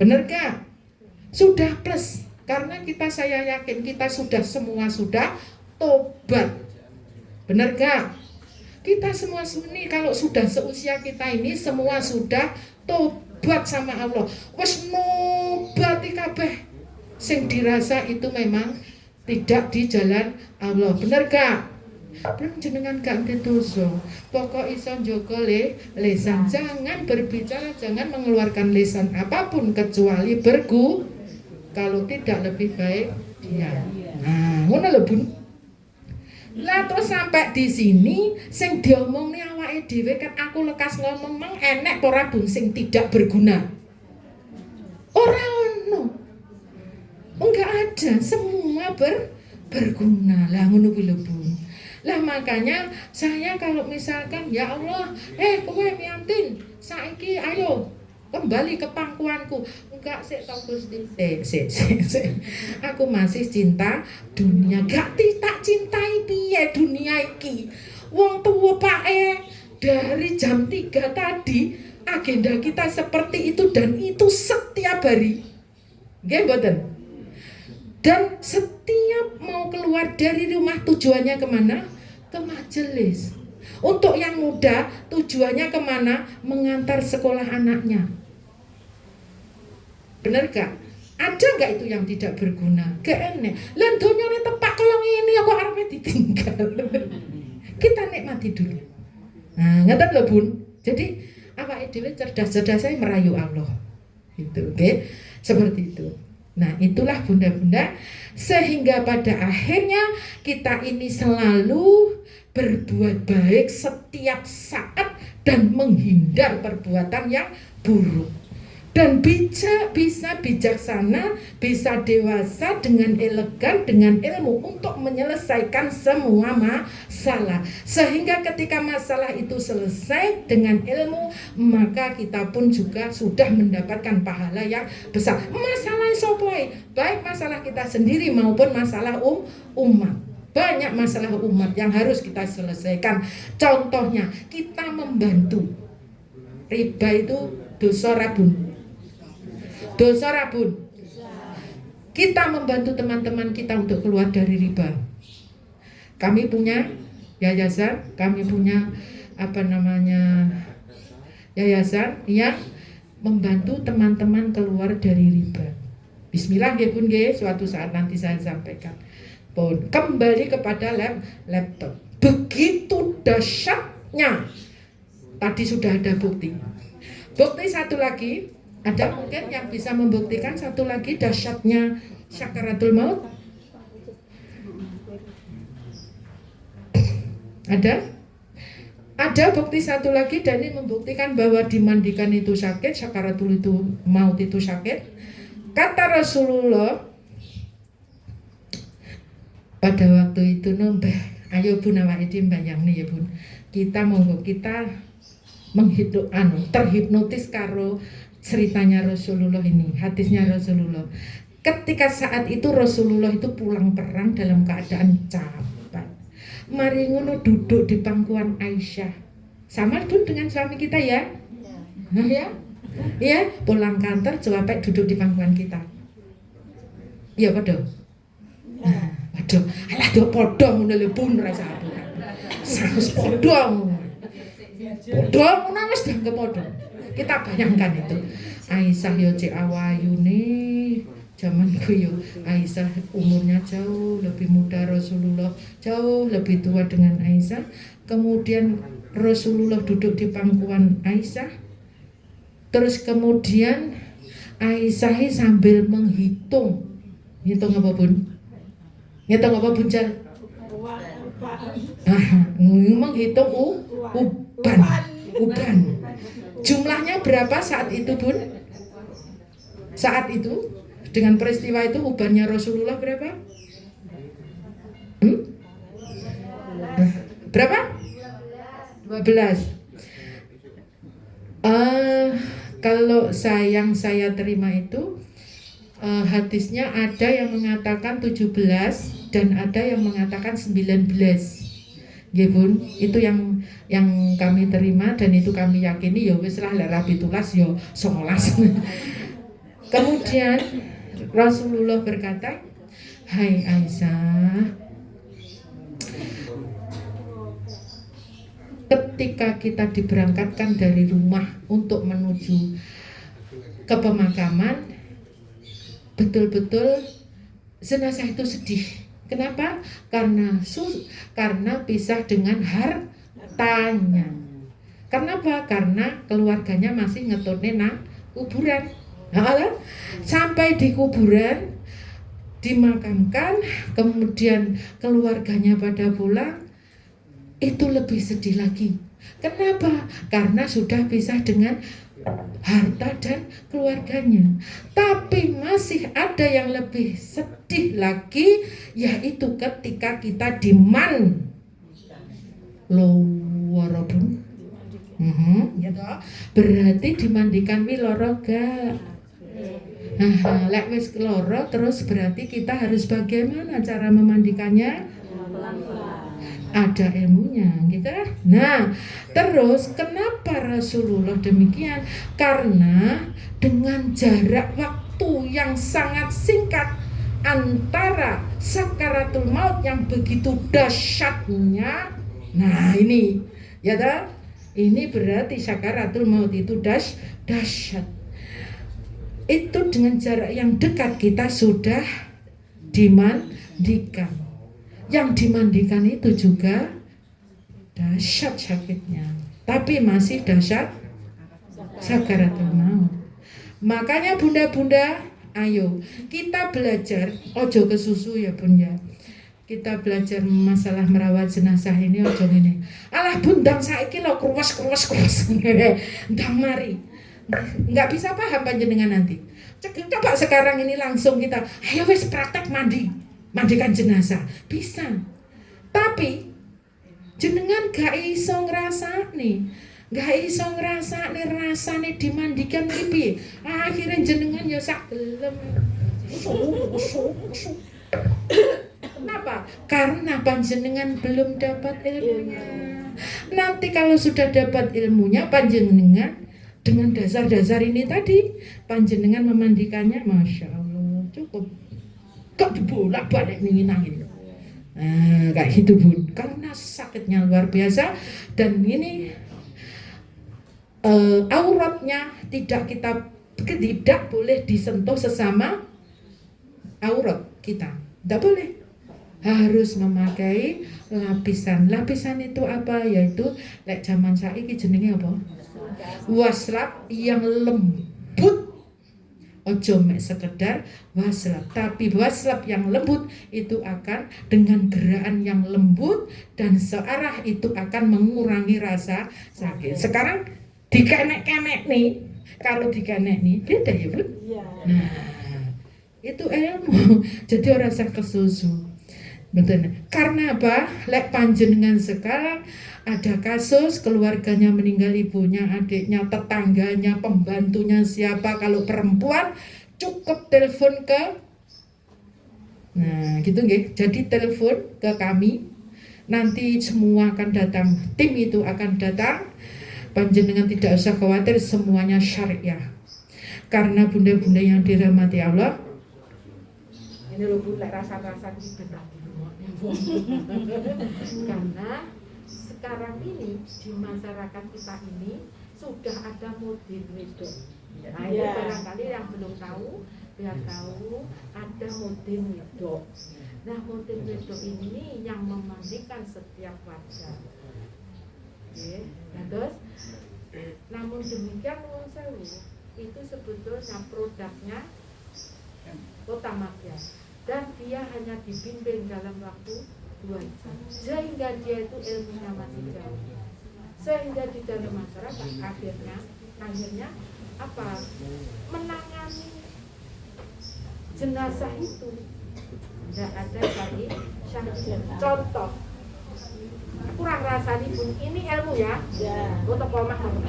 Bener gak? Sudah plus. Karena saya yakin kita semua sudah tobat. Bener gak? Kita semua ini kalau sudah seusia kita ini semua sudah tobat sama Allah. Wes nobati kabeh. Sing dirasa itu memang tidak di jalan Allah. Bener gak? Belum jenengan gak dosa. Pokok iso njogo lesan. Jangan berbicara, jangan mengeluarkan lesan apapun kecuali kalau tidak lebih baik dia. Nah, ngono lho Bun. Lah terus sampai di sini sing diomongne awake dhewe kan aku lekas ngomong mang enek ora Bun sing tidak berguna. Ora ono. ada, semua berguna. Lah ngono kuwi lho, Bun. Lah makanya saya kalau misalkan ya Allah, kowe Miantin, saiki ayo kembali ke pangkuanku. Enggak, sik to Gusti. Sik. Aku masih cinta dunia. Gak tak cintai piye dunia iki. Wong tuwa pake dari jam 3 tadi agenda kita seperti itu dan itu setiap hari. Nggih mboten? Dan setiap mau keluar dari rumah tujuannya kemana? Ke majelis. Untuk yang muda tujuannya kemana? Mengantar sekolah anaknya. Bener gak? Ada gak itu yang tidak berguna? Gak enek. Lan donyane tepak kaya ngene kok arepe ditinggal. Kita nikmati dulu. Nah, ngeten lho Bun. Jadi awake dhewe cerdas-cerdasnya merayu Allah. Gitu, oke? Seperti itu. Nah, itulah bunda-bunda, sehingga pada akhirnya kita ini selalu berbuat baik setiap saat dan menghindar perbuatan yang buruk. Dan bisa bijaksana, bisa dewasa dengan elegan, dengan ilmu untuk menyelesaikan semua masalah. Sehingga ketika masalah itu selesai dengan ilmu, maka kita pun juga sudah mendapatkan pahala yang besar. Masalah sopoi, baik masalah kita sendiri maupun masalah umat. Banyak masalah umat yang harus kita selesaikan. Contohnya, kita membantu. Riba itu dosa rabun. Dosa rabun. Kita membantu teman-teman kita untuk keluar dari riba. Kami punya yayasan, kami punya yayasan yang membantu teman-teman keluar dari riba. Bismillah nggih Bun nggih, suatu saat nanti saya sampaikan. Pun kembali kepada laptop. Begitu dahsyatnya. Tadi sudah ada bukti. Bukti satu lagi. Ada mungkin yang bisa membuktikan satu lagi dahsyatnya sakaratul maut? Ada? Ada bukti satu lagi dan ini membuktikan bahwa dimandikan itu sakit, sakaratul itu maut itu sakit. Kata Rasulullah pada waktu itu ayo Bun awake dhewe mbayangne ya Bun. Kita terhipnotis karo ceritanya Rasulullah ini, hadisnya Rasulullah. Ketika saat itu Rasulullah itu pulang perang dalam keadaan capek. Mari ngono duduk di pangkuan Aisyah. Sama Bun dengan suami kita ya? Nah, ya? Ya, pulang kantor capek duduk di pangkuan kita. Iya padha. Nah, padha. Alah do padha ngono lho Bun rasa aku. Saus padha ngono. Padha ngono wis dianggep padha. Kita bayangkan itu Aisyah yo cek awayune zamanku yo Aisyah umurnya jauh lebih muda Rasulullah, jauh lebih tua dengan Aisyah. Kemudian Rasulullah duduk di pangkuan Aisyah. Terus kemudian Aisyah sambil menghitung. Ngitung apa Bun? Ngitung apa Bun Jar? Menghitung uban. Jumlahnya berapa saat itu Bun? Saat itu dengan peristiwa itu ubannya Rasulullah berapa? Berapa? 12. Kalau yang saya terima itu hadisnya ada yang mengatakan 17 dan ada yang mengatakan 19. Ya Bun, itu yang kami terima dan itu kami yakini ya wis lah rabi tulas ya 19. Kemudian Rasulullah berkata, "Hai Aisyah, ketika kita diberangkatkan dari rumah untuk menuju ke pemakaman, betul-betul jenazah itu sedih. Kenapa? Karena pisah dengan hartanya. Kenapa? Karena keluarganya masih ngetone nang kuburan. Nah, sampai di kuburan dimakamkan, kemudian keluarganya pada pulang, itu lebih sedih lagi. Kenapa? Karena sudah pisah dengan harta dan keluarganya. Tapi masih ada yang lebih sedih lagi, yaitu ketika kita diman warobun. Ya toh? Berarti dimandikan loro gak? Lek wis loro terus berarti kita harus bagaimana cara memandikannya? Ada ilmunya, gitu kan? Nah, terus kenapa Rasulullah demikian? Karena dengan jarak waktu yang sangat singkat antara sakaratul maut yang begitu dahsyatnya. Nah, ini, ya kan? Ini berarti sakaratul maut itu dahsyat. Itu dengan jarak yang dekat kita sudah dimandikan. Yang dimandikan itu juga dahsyat sakitnya, tapi masih dahsyat sakaratul maut. Makanya bunda-bunda, ayo kita belajar, ojo kesusu ya bun ya. Kita belajar masalah merawat jenazah ini ojo ini. Alah bundang saiki lo kruwas ndang mari. Nggak bisa paham panjenengan nanti. Coba sekarang ini langsung kita, ayo wes praktek mandikan jenazah bisa, tapi jenengan gak iso ngrasane rasane dimandikan iki. Akhirnya jenengan ya sak gelem. Kenapa? Karena panjenengan belum dapat ilmunya. Nanti kalau sudah dapat ilmunya, panjenengan dengan dasar-dasar ini tadi, panjenengan memandikannya, masya Allah, cukup. Kok dibolak-balik nangin. Kayak gitu bun, karena sakitnya luar biasa. Dan ini auratnya tidak boleh disentuh sesama aurat kita, tidak boleh. Harus memakai lapisan. Lapisan itu apa? Yaitu lek zaman saiki jenenge apa? Waslap yang lembut. Ojo mek sekedar waslap, tapi waslap yang lembut itu akan dengan gerakan yang lembut dan searah itu akan mengurangi rasa sakit. Sekarang dikenek-kenek nih, kalau dikenek nih beda ya bun. Nah itu ilmu, jadi orang sang kesusu. Betul. Karena apa? Lek panjenengan sekarang ada kasus keluarganya meninggal, ibunya, adiknya, tetangganya, pembantunya siapa, kalau perempuan cukup telepon ke, nah gitu nggih. Jadi telepon ke kami, nanti semua akan datang, tim itu akan datang. Panjenengan tidak usah khawatir, semuanya syariah. Karena bunda-bunda yang dirahmati Allah, ini loh bun, lek rasa-rasa benar. Karena sekarang ini di masyarakat kita ini sudah ada model wedok. Nah itu barangkali yang belum tahu, biar tahu ada model wedok. Nah model wedok ini yang memandikan setiap wajah. Nah terus, namun demikian nuwun sewu, itu sebetulnya produknya Kota Madya. Dan dia hanya dibimbing dalam waktu 2 jam, sehingga dia itu ilmunya masih jauh, sehingga di dalam masyarakat akhirnya apa, menangani jenazah itu tidak ada dari syahid. Contoh kurang rasani pun ini ilmu ya, untuk komah contoh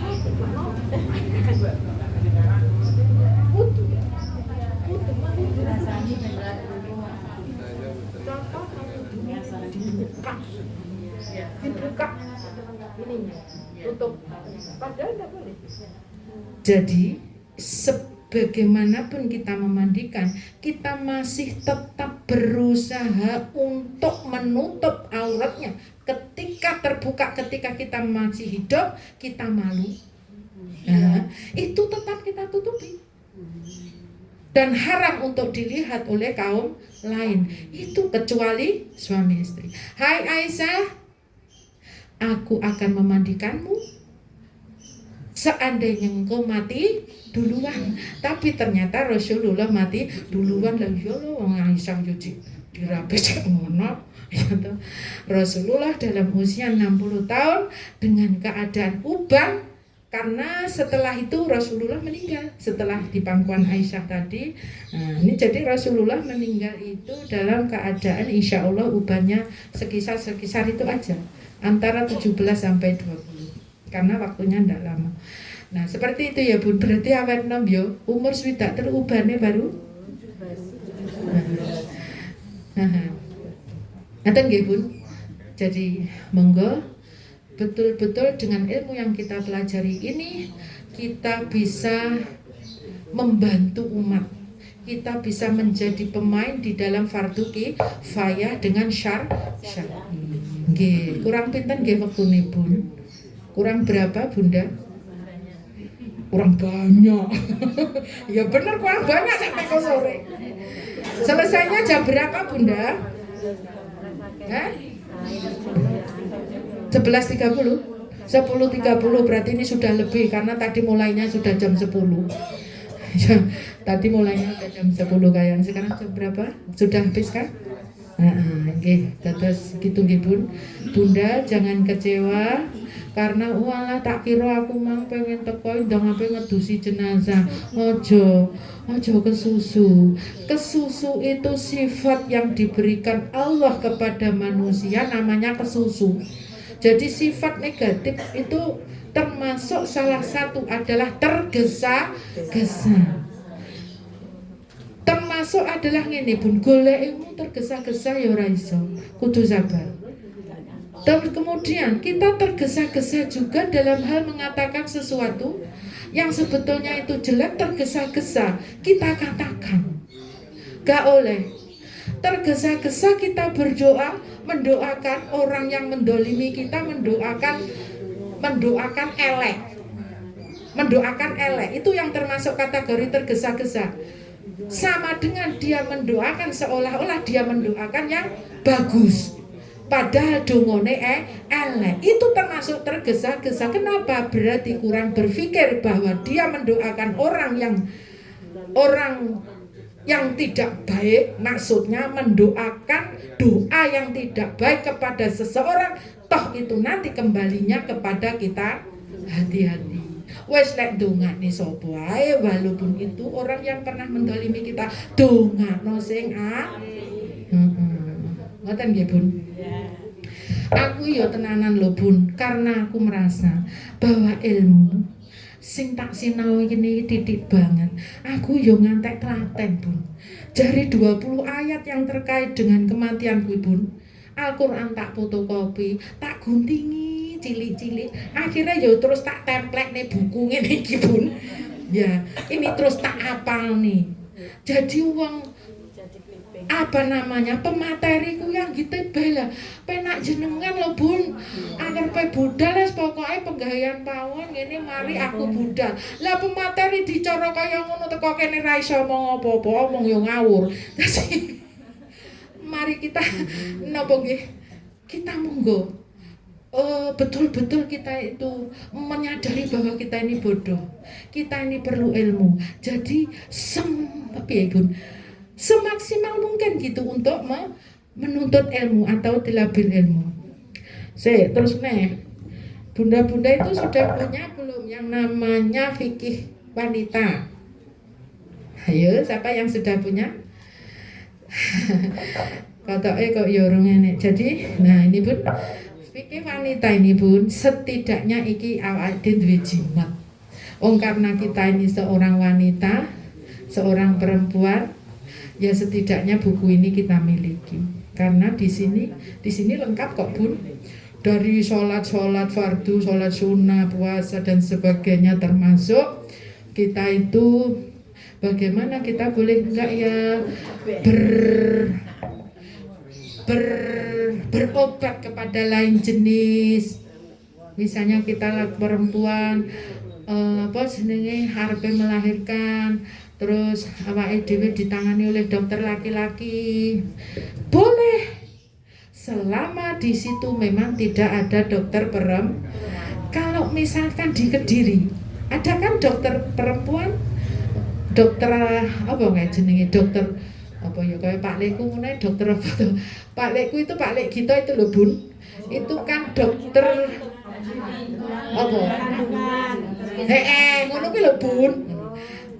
dibuka ininya, tutup, padahal tidak boleh. Jadi sebagaimanapun kita memandikan, kita masih tetap berusaha untuk menutup auratnya. Ketika terbuka, ketika kita masih hidup, kita malu, nah, itu tetap kita tutupi. Dan haram untuk dilihat oleh kaum lain, itu kecuali suami istri. Hai Aisyah, aku akan memandikanmu seandainya engkau mati duluan. Tapi ternyata Rasulullah mati duluan. Lah ya lho wong Aisyah yo dirape cek ngono. Ya toh. Rasulullah dalam usia 60 tahun dengan keadaan uban, karena setelah itu Rasulullah meninggal setelah di pangkuan Aisyah tadi. Nah, ini jadi Rasulullah meninggal itu dalam keadaan insya Allah ubannya sekisar itu aja, antara 17 sampai 20, karena waktunya tidak lama. Nah seperti itu ya Bun, berarti awet nom yo umur swidak terubahnya baru. Ngaten nggih Bun. Jadi monggo betul-betul dengan ilmu yang kita pelajari ini kita bisa membantu umat. Kita bisa menjadi pemain di dalam fardu kifayah dengan syar'i. Nggih, kurang pinten nggih wektune Bun? Kurang berapa Bunda? Kurang banyak. Ya bener kurang banyak sampai ke sore. Selesainya jam berapa Bunda? 11.30? 10.30 berarti ini sudah lebih karena tadi mulainya sudah jam 10. Ya, tadi mulainya sudah jam 10 kayaknya. Sekarang jam berapa? Sudah habis kan? Nggih, terus gitu nggih Bun. Bunda jangan kecewa karena walah tak kira aku mang pengen teko ndang ape ngedusi jenazah. Ojo kesusu. Kesusu itu sifat yang diberikan Allah kepada manusia, namanya kesusu. Jadi sifat negatif itu termasuk salah satu adalah tergesa-gesa. Termasuk adalah ngene Bun, golekmu tergesa-gesa ya ora iso, kudu sabar. Dan kemudian kita tergesa-gesa juga dalam hal mengatakan sesuatu yang sebetulnya itu jelek, tergesa-gesa kita katakan. Gak oleh. Tergesa-gesa kita berdoa, mendoakan orang yang mendolimi kita, mendoakan elek. Mendoakan elek, itu yang termasuk kategori tergesa-gesa. Sama dengan dia mendoakan seolah-olah dia mendoakan yang bagus, padahal dongone elek. Itu termasuk tergesa-gesa. Kenapa? Berarti kurang berpikir bahwa dia mendoakan orang yang tidak baik, maksudnya mendoakan doa yang tidak baik kepada seseorang, toh itu nanti kembalinya kepada kita. Hati-hati. Wes lek dongane sapa ae walaupun itu orang yang pernah mendolimi kita, dongano sing ngoten nggih Bun. Aku ya tenanan lho Bun, karena aku merasa bahwa ilmu sing tak sinau ini titik banget. Aku yo ngantek telaten Bun. Jari 20 ayat yang terkait dengan kematianku Bun. Al-Quran tak fotokopi, tak guntingi cilik-cilik. Akhirnya yo terus tak template nih buku ngene iki Bun. Ya, ini terus tak hafal nih. Jadi uang pemateriku yang gitu bela penak jenengan lo Bun, agar pe budal les pokoknya penggawean pawon ngene mari aku budal lah pemateri dicara kaya ngono teko kene ra iso omong apa-apa, omong yo ngawur. Terus mari kita napa nggih, kita monggo betul-betul kita itu menyadari bahwa kita ini bodoh, kita ini perlu ilmu. Jadi semaksimal mungkin gitu untuk menuntut ilmu atau dilabir ilmu. Terus bunda-bunda itu sudah punya belum yang namanya fikih wanita? Ayo, siapa yang sudah punya? Katoke kok ya urung enek. Jadi, nah ini Bun, fikih wanita ini Bun, setidaknya iki awake duwe jimat. Karena kita ini seorang wanita, seorang perempuan, ya setidaknya buku ini kita miliki. Karena di sini lengkap kok Bun. Dari sholat fardu, sholat sunnah, puasa dan sebagainya, termasuk kita itu bagaimana kita boleh enggak ya berobat kepada lain jenis. Misalnya kita perempuan arepe melahirkan, terus awake dhewe ditangani oleh dokter laki-laki. Boleh. Selama di situ memang tidak ada dokter perempuan. Kalau misalkan di Kediri Ada kan dokter perempuan, dokter apa nggak jenenge, dokter apa ya kayak Pak Lekku ngono dokter apa tuh. Pak Lekku itu Pak Lek kita itu loh Bun. Itu kan dokter apa? Kandungan. Ngono kuwi lho Bun.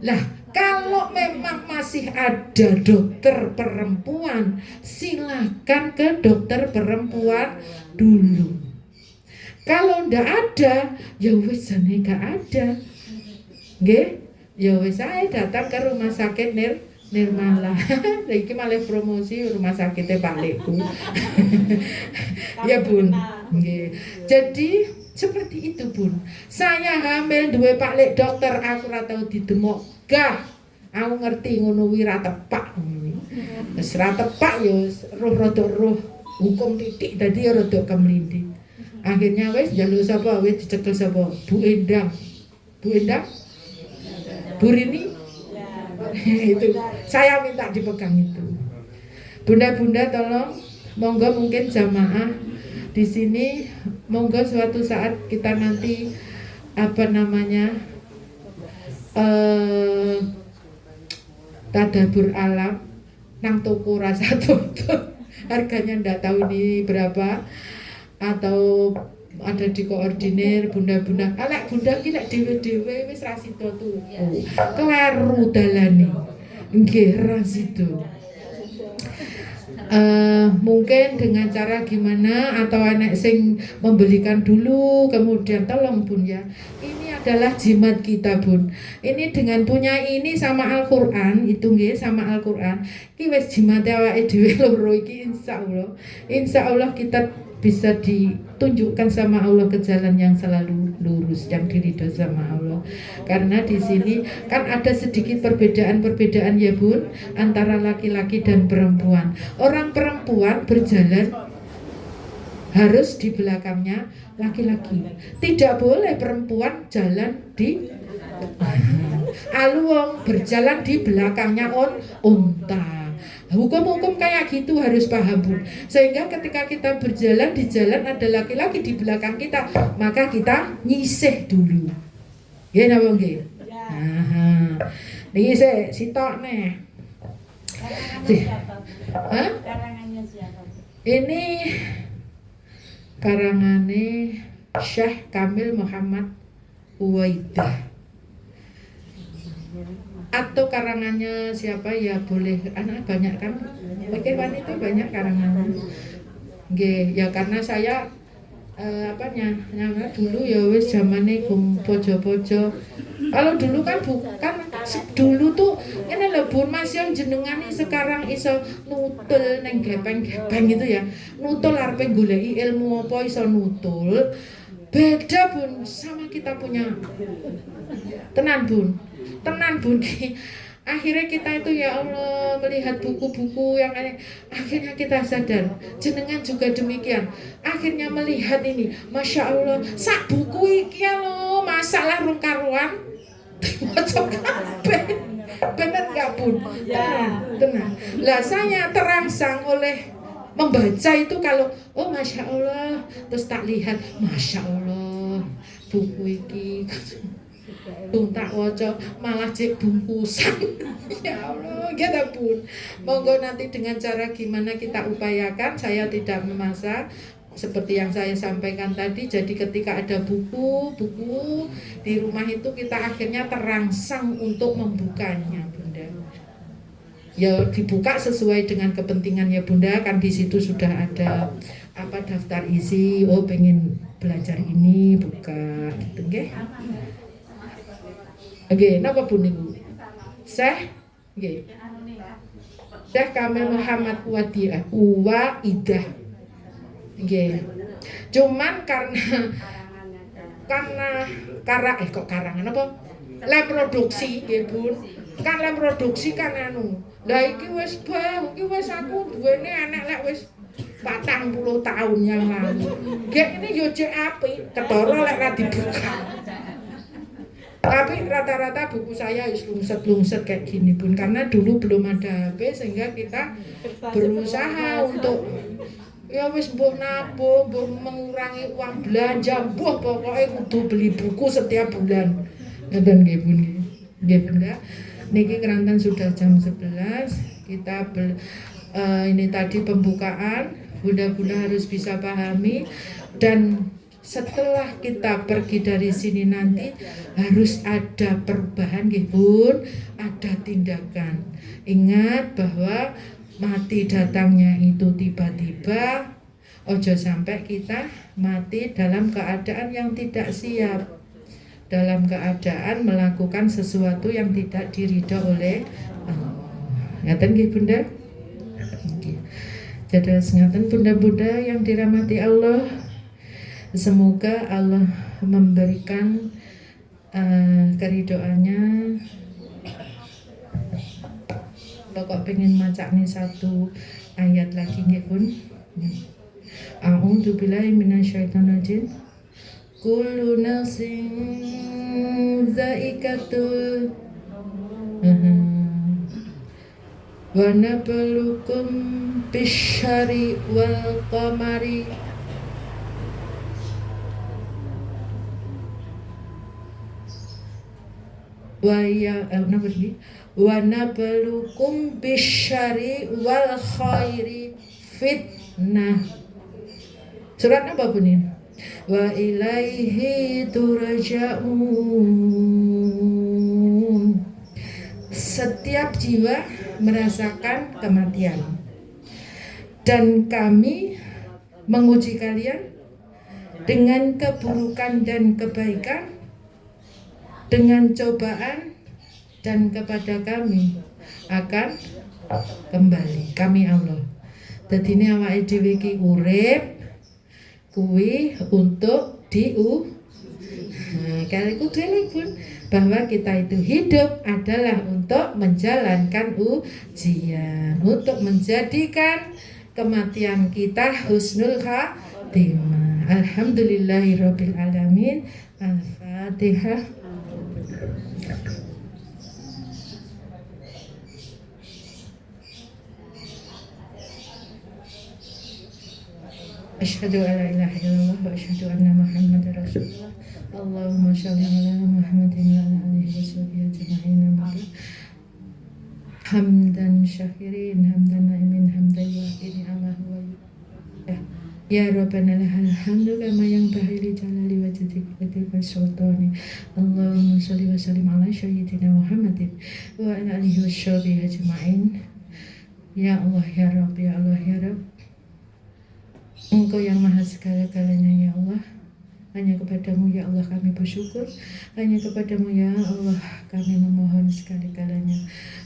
Lah, kalau memang masih ada dokter perempuan, silakan ke dokter perempuan dulu. Kalau ndak ada, ya wis jane gak ada. Nggih, ya wis ae datang ke rumah sakit Nirmala. Lah iki malah promosi rumah sakitnya Pak Lekku. Ya Bun. Nggih. Jadi seperti itu Bun. Saya hamil duwe Pak Lek dokter, aku ora tau didemok. Gah. Aku ngerti ngono kuwi ra tepak ngono. Wis ra tepak ya roh rada roh hukum titik dadi ya rada kemlindi. Akhirnya wis njaluk sapa wis dicekel sapa? Bu Endang. Bu Endang? Bu Rini? Itu saya minta dipegang itu. Bunda-bunda tolong monggo mungkin jamaah di sini monggo suatu saat kita nanti apa namanya tadabbur alam nang toko rasa tutup harganya ndak tahu ini berapa atau ada di koordinir bunda-bunda alek bunda ki lek dhewe-dhewe wis ra sida tuku kleru dalane nggih ra sida. Mungkin dengan cara gimana atau anak sing membelikan dulu kemudian tolong Bun ya, ini adalah jimat kita Bun, ini dengan punya ini sama Al-Quran itu nggih sama Al-Quran iki wis jimat awake dhewe loro iki insya Allah kita bisa ditunjukkan sama Allah ke jalan yang selalu lurus, yang diridho sama Allah. Karena di sini kan ada sedikit perbedaan-perbedaan ya Bun antara laki-laki dan perempuan. Orang perempuan berjalan harus di belakangnya laki-laki. Tidak boleh perempuan jalan di aluong, berjalan di belakangnya unta. Hukum-hukum kayak gitu harus paham Bun. Sehingga ketika kita berjalan di jalan ada laki-laki di belakang kita, maka kita nyisih dulu. Ya napa nggih? Nah. Nyisih sitok nih. Hah? Karangannya siapa? Ini karangane Syekh Kamil Muhammad Uwaidah. Atau karangannya siapa ya boleh, anak banyak kan, oke wanita banyak karangan, nggih ya karena saya nyamar dulu ya wis zamane pojo-pojo. Kalau dulu kan bukan dulu tuh ini lho Bun Mas yang jenengan sekarang iso nutul neng gepeng-gepeng gitu ya, nutul arepe goleki ilmu apa iso nutul, beda Bun sama kita punya tenan Bun. Akhirnya kita itu ya Allah melihat buku-buku yang akhirnya kita sadar jenengan juga demikian. Akhirnya melihat ini, Masya Allah sak buku iki lo masalah rung karuan diwaca kabeh. Bener gak Bun? Tenang. Lah saya terangsang oleh membaca itu kalau oh Masya Allah, terus tak lihat Masya Allah buku iki tak waca malah cek bungkusan. Ya Allah, gitu Bun. Monggo nanti dengan cara gimana kita upayakan, saya tidak memaksa seperti yang saya sampaikan tadi. Jadi ketika ada buku di rumah itu kita akhirnya terangsang untuk membukanya, Bunda. Ya dibuka sesuai dengan kepentingan ya Bunda, kan di situ sudah ada apa daftar isi, oh pengen belajar ini buka gitu nggih. Oke, napa pun niku? Syekh nggih. Syekh Kamil Muhammad Uwaidah. Nggih. Cuman karena karangan apa? Lem produksi nggih, Bun. Kan lem produksi kan anu. Lah iki wis iki wis aku duwene anak lek wis 40 tahun yang lalu. Nggih ini yo cek apik, ketara lek ra dibuka. Tapi rata-rata buku saya lungset kayak gini Bun, karena dulu belum ada HP sehingga kita berusaha untuk ya wis mbuh nabung, mbuh mengurangi uang belanja, mbuh pokoknya kudu beli buku setiap bulan. Ngeten nggih Bun nggih. Nggih Bunda. Niki kerantan sudah jam 11. Kita ini tadi pembukaan. Bunda-bunda harus bisa pahami, dan setelah kita pergi dari sini nanti harus ada perubahan nggih Bun, ada tindakan. Ingat bahwa mati datangnya itu tiba-tiba. Ojo sampai kita mati dalam keadaan yang tidak siap, dalam keadaan melakukan sesuatu yang tidak diridho oleh Allah. Ngaten nggih Bunda? Nggih. Dados ngaten bunda-bunda yang dirahmati Allah. Semoga Allah memberikan keridoannya. Kok pengen macaknya satu ayat lagi nggih Bun. A'udzu billahi minasyaitonir rajim. Kullu nafsin za'iqatul wa nabluukum bisyarri wal qamari wa nabluukum bisyarri wal khairi fitnah. Surat apa Bun? Wa ilaihi turja'un. Setiap jiwa merasakan kematian, dan kami menguji kalian dengan keburukan dan kebaikan, dengan cobaan, dan kepada kami akan kembali. Kami Allah. Dadi ne awake dhewe iki urip kuwi untuk kali kudu Pun bahwa kita itu hidup adalah untuk menjalankan ujian, untuk menjadikan kematian kita husnul khatimah. Alhamdulillahirabbil alamin. Al-Fatihah. Asyhadu an la ilaha illallah wa asyhadu anna Muhammadar Rasulullah. Allahumma shalli ala Muhammadin wa ala alihi washabihi ajma'in. Hamdan syakirin, hamdan na'imin, hamdan wahidin Allah wa ya Rabbana lahal hamdu kama yang bahili jalali wa jadika sultani. Allahumma shalli wa sallim ala sayyidina Muhammadin wa ala alihi washabihi ajma'in. Ya Allah ya Rabb, ya Allah ya Rabb, Engkau yang maha segala-galanya ya Allah. Hanya kepadamu ya Allah kami bersyukur. Hanya kepadamu ya Allah kami memohon segala-galanya.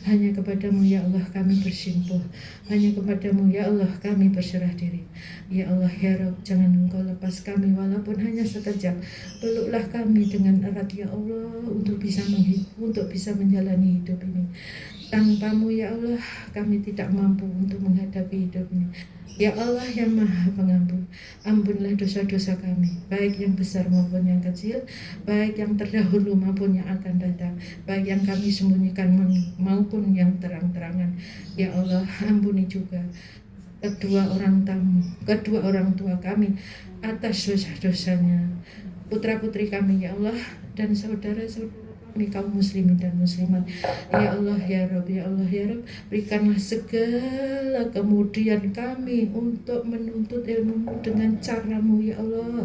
Hanya kepadamu ya Allah kami bersimpuh. Hanya kepadamu ya Allah kami berserah diri. Ya Allah ya Rabb, jangan Engkau lepas kami walaupun hanya sekejap. Peluklah kami dengan erat ya Allah untuk bisa menjalani hidup ini. Tanpamu ya Allah kami tidak mampu untuk menghadapi hidup ini. Ya Allah yang maha pengampun, ampunlah dosa-dosa kami, baik yang besar maupun yang kecil, baik yang terdahulu maupun yang akan datang, baik yang kami sembunyikan maupun yang terang-terangan. Ya Allah, ampuni juga kedua orang tua kami atas dosa-dosanya, putra-putri kami ya Allah, dan saudara-saudara kami kaum muslimin dan muslimat. Ya Allah ya Rabb, ya Allah ya Rabb, berikanlah segala kemudian kami untuk menuntut ilmu dengan caramu ya Allah.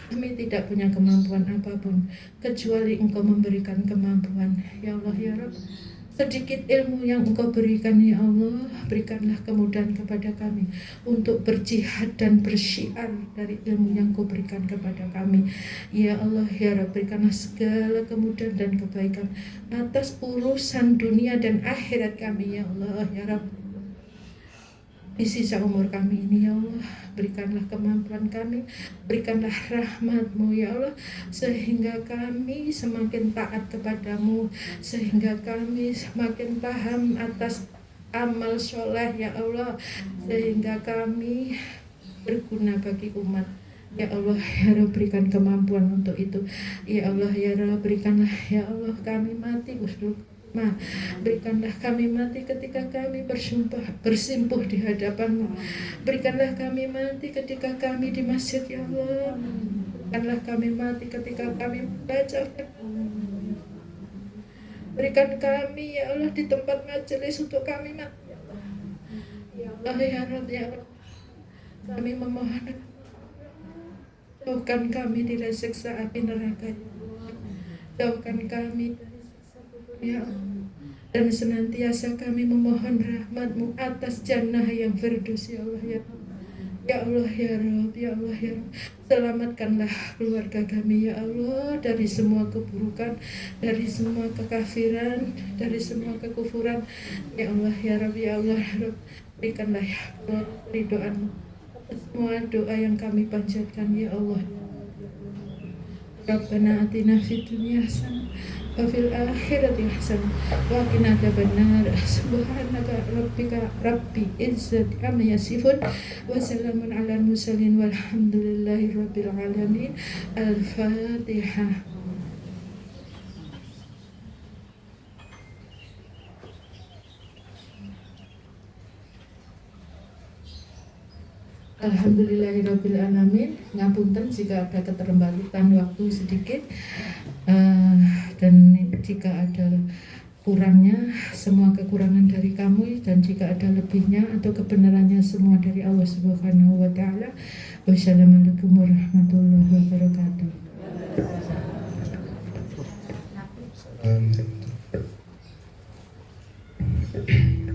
Kami tidak punya kemampuan apapun kecuali Engkau memberikan kemampuan. Ya Allah ya Rabb, sedikit ilmu yang Engkau berikan ya Allah, berikanlah kemudahan kepada kami untuk berjihad dan bersyiar dari ilmu yang Engkau berikan kepada kami. Ya Allah ya Rabb, berikanlah segala kemudahan dan kebaikan atas urusan dunia dan akhirat kami ya Allah ya Rabb. Di sisa umur kami ini ya Allah, berikanlah kemampuan kami, berikanlah rahmat-Mu ya Allah, sehingga kami semakin taat kepadamu, sehingga kami semakin paham atas amal soleh ya Allah, sehingga kami berguna bagi umat. Ya Allah ya Rabb, berikan kemampuan untuk itu. Ya Allah ya Rabb, berikanlah ya Allah kami mati berikanlah kami mati ketika kami bersimpuh di hadapan-Mu. Berikanlah kami mati ketika kami di masjid ya Allah. Berikanlah kami mati ketika kami membaca firman-Mu. Berikan kami ya Allah di tempat majelis untuk kami ya Allah ya Rabb ya Allah. Kami memohon jauhkan kami dari siksa api neraka. Jauhkan kami dari siksa kubur ya Allah. Dan senantiasa kami memohon rahmat-Mu atas jannah yang firdaus ya Allah ya Allah. Ya Allah ya Rabb, ya Allah ya Rabb. Selamatkanlah keluarga kami ya Allah dari semua keburukan, dari semua kekafiran, dari semua kekufuran. Ya Allah ya Rabb, ya Allah ya Rabb. Berikanlah ya Allah ridhoan-Mu atas semua doa yang kami panjatkan ya Allah. Rabbana atina fid dunya hasanah wa fil akhirati hasanah wa qina adzabannar. Subhanaka rabbika rabbil izzati amma yasifun wa salamun alal mursalin walhamdulillahi rabbil alamin. Al-Fatihah. Alhamdulillahirabbil alamin. Ngapunten jika ada keterlambatan waktu sedikit, dan jika ada kurangnya, semua kekurangan dari kami, dan jika ada lebihnya atau kebenarannya semua dari Allah Subhanahu wa taala. Wassalamualaikum warahmatullahi wabarakatuh.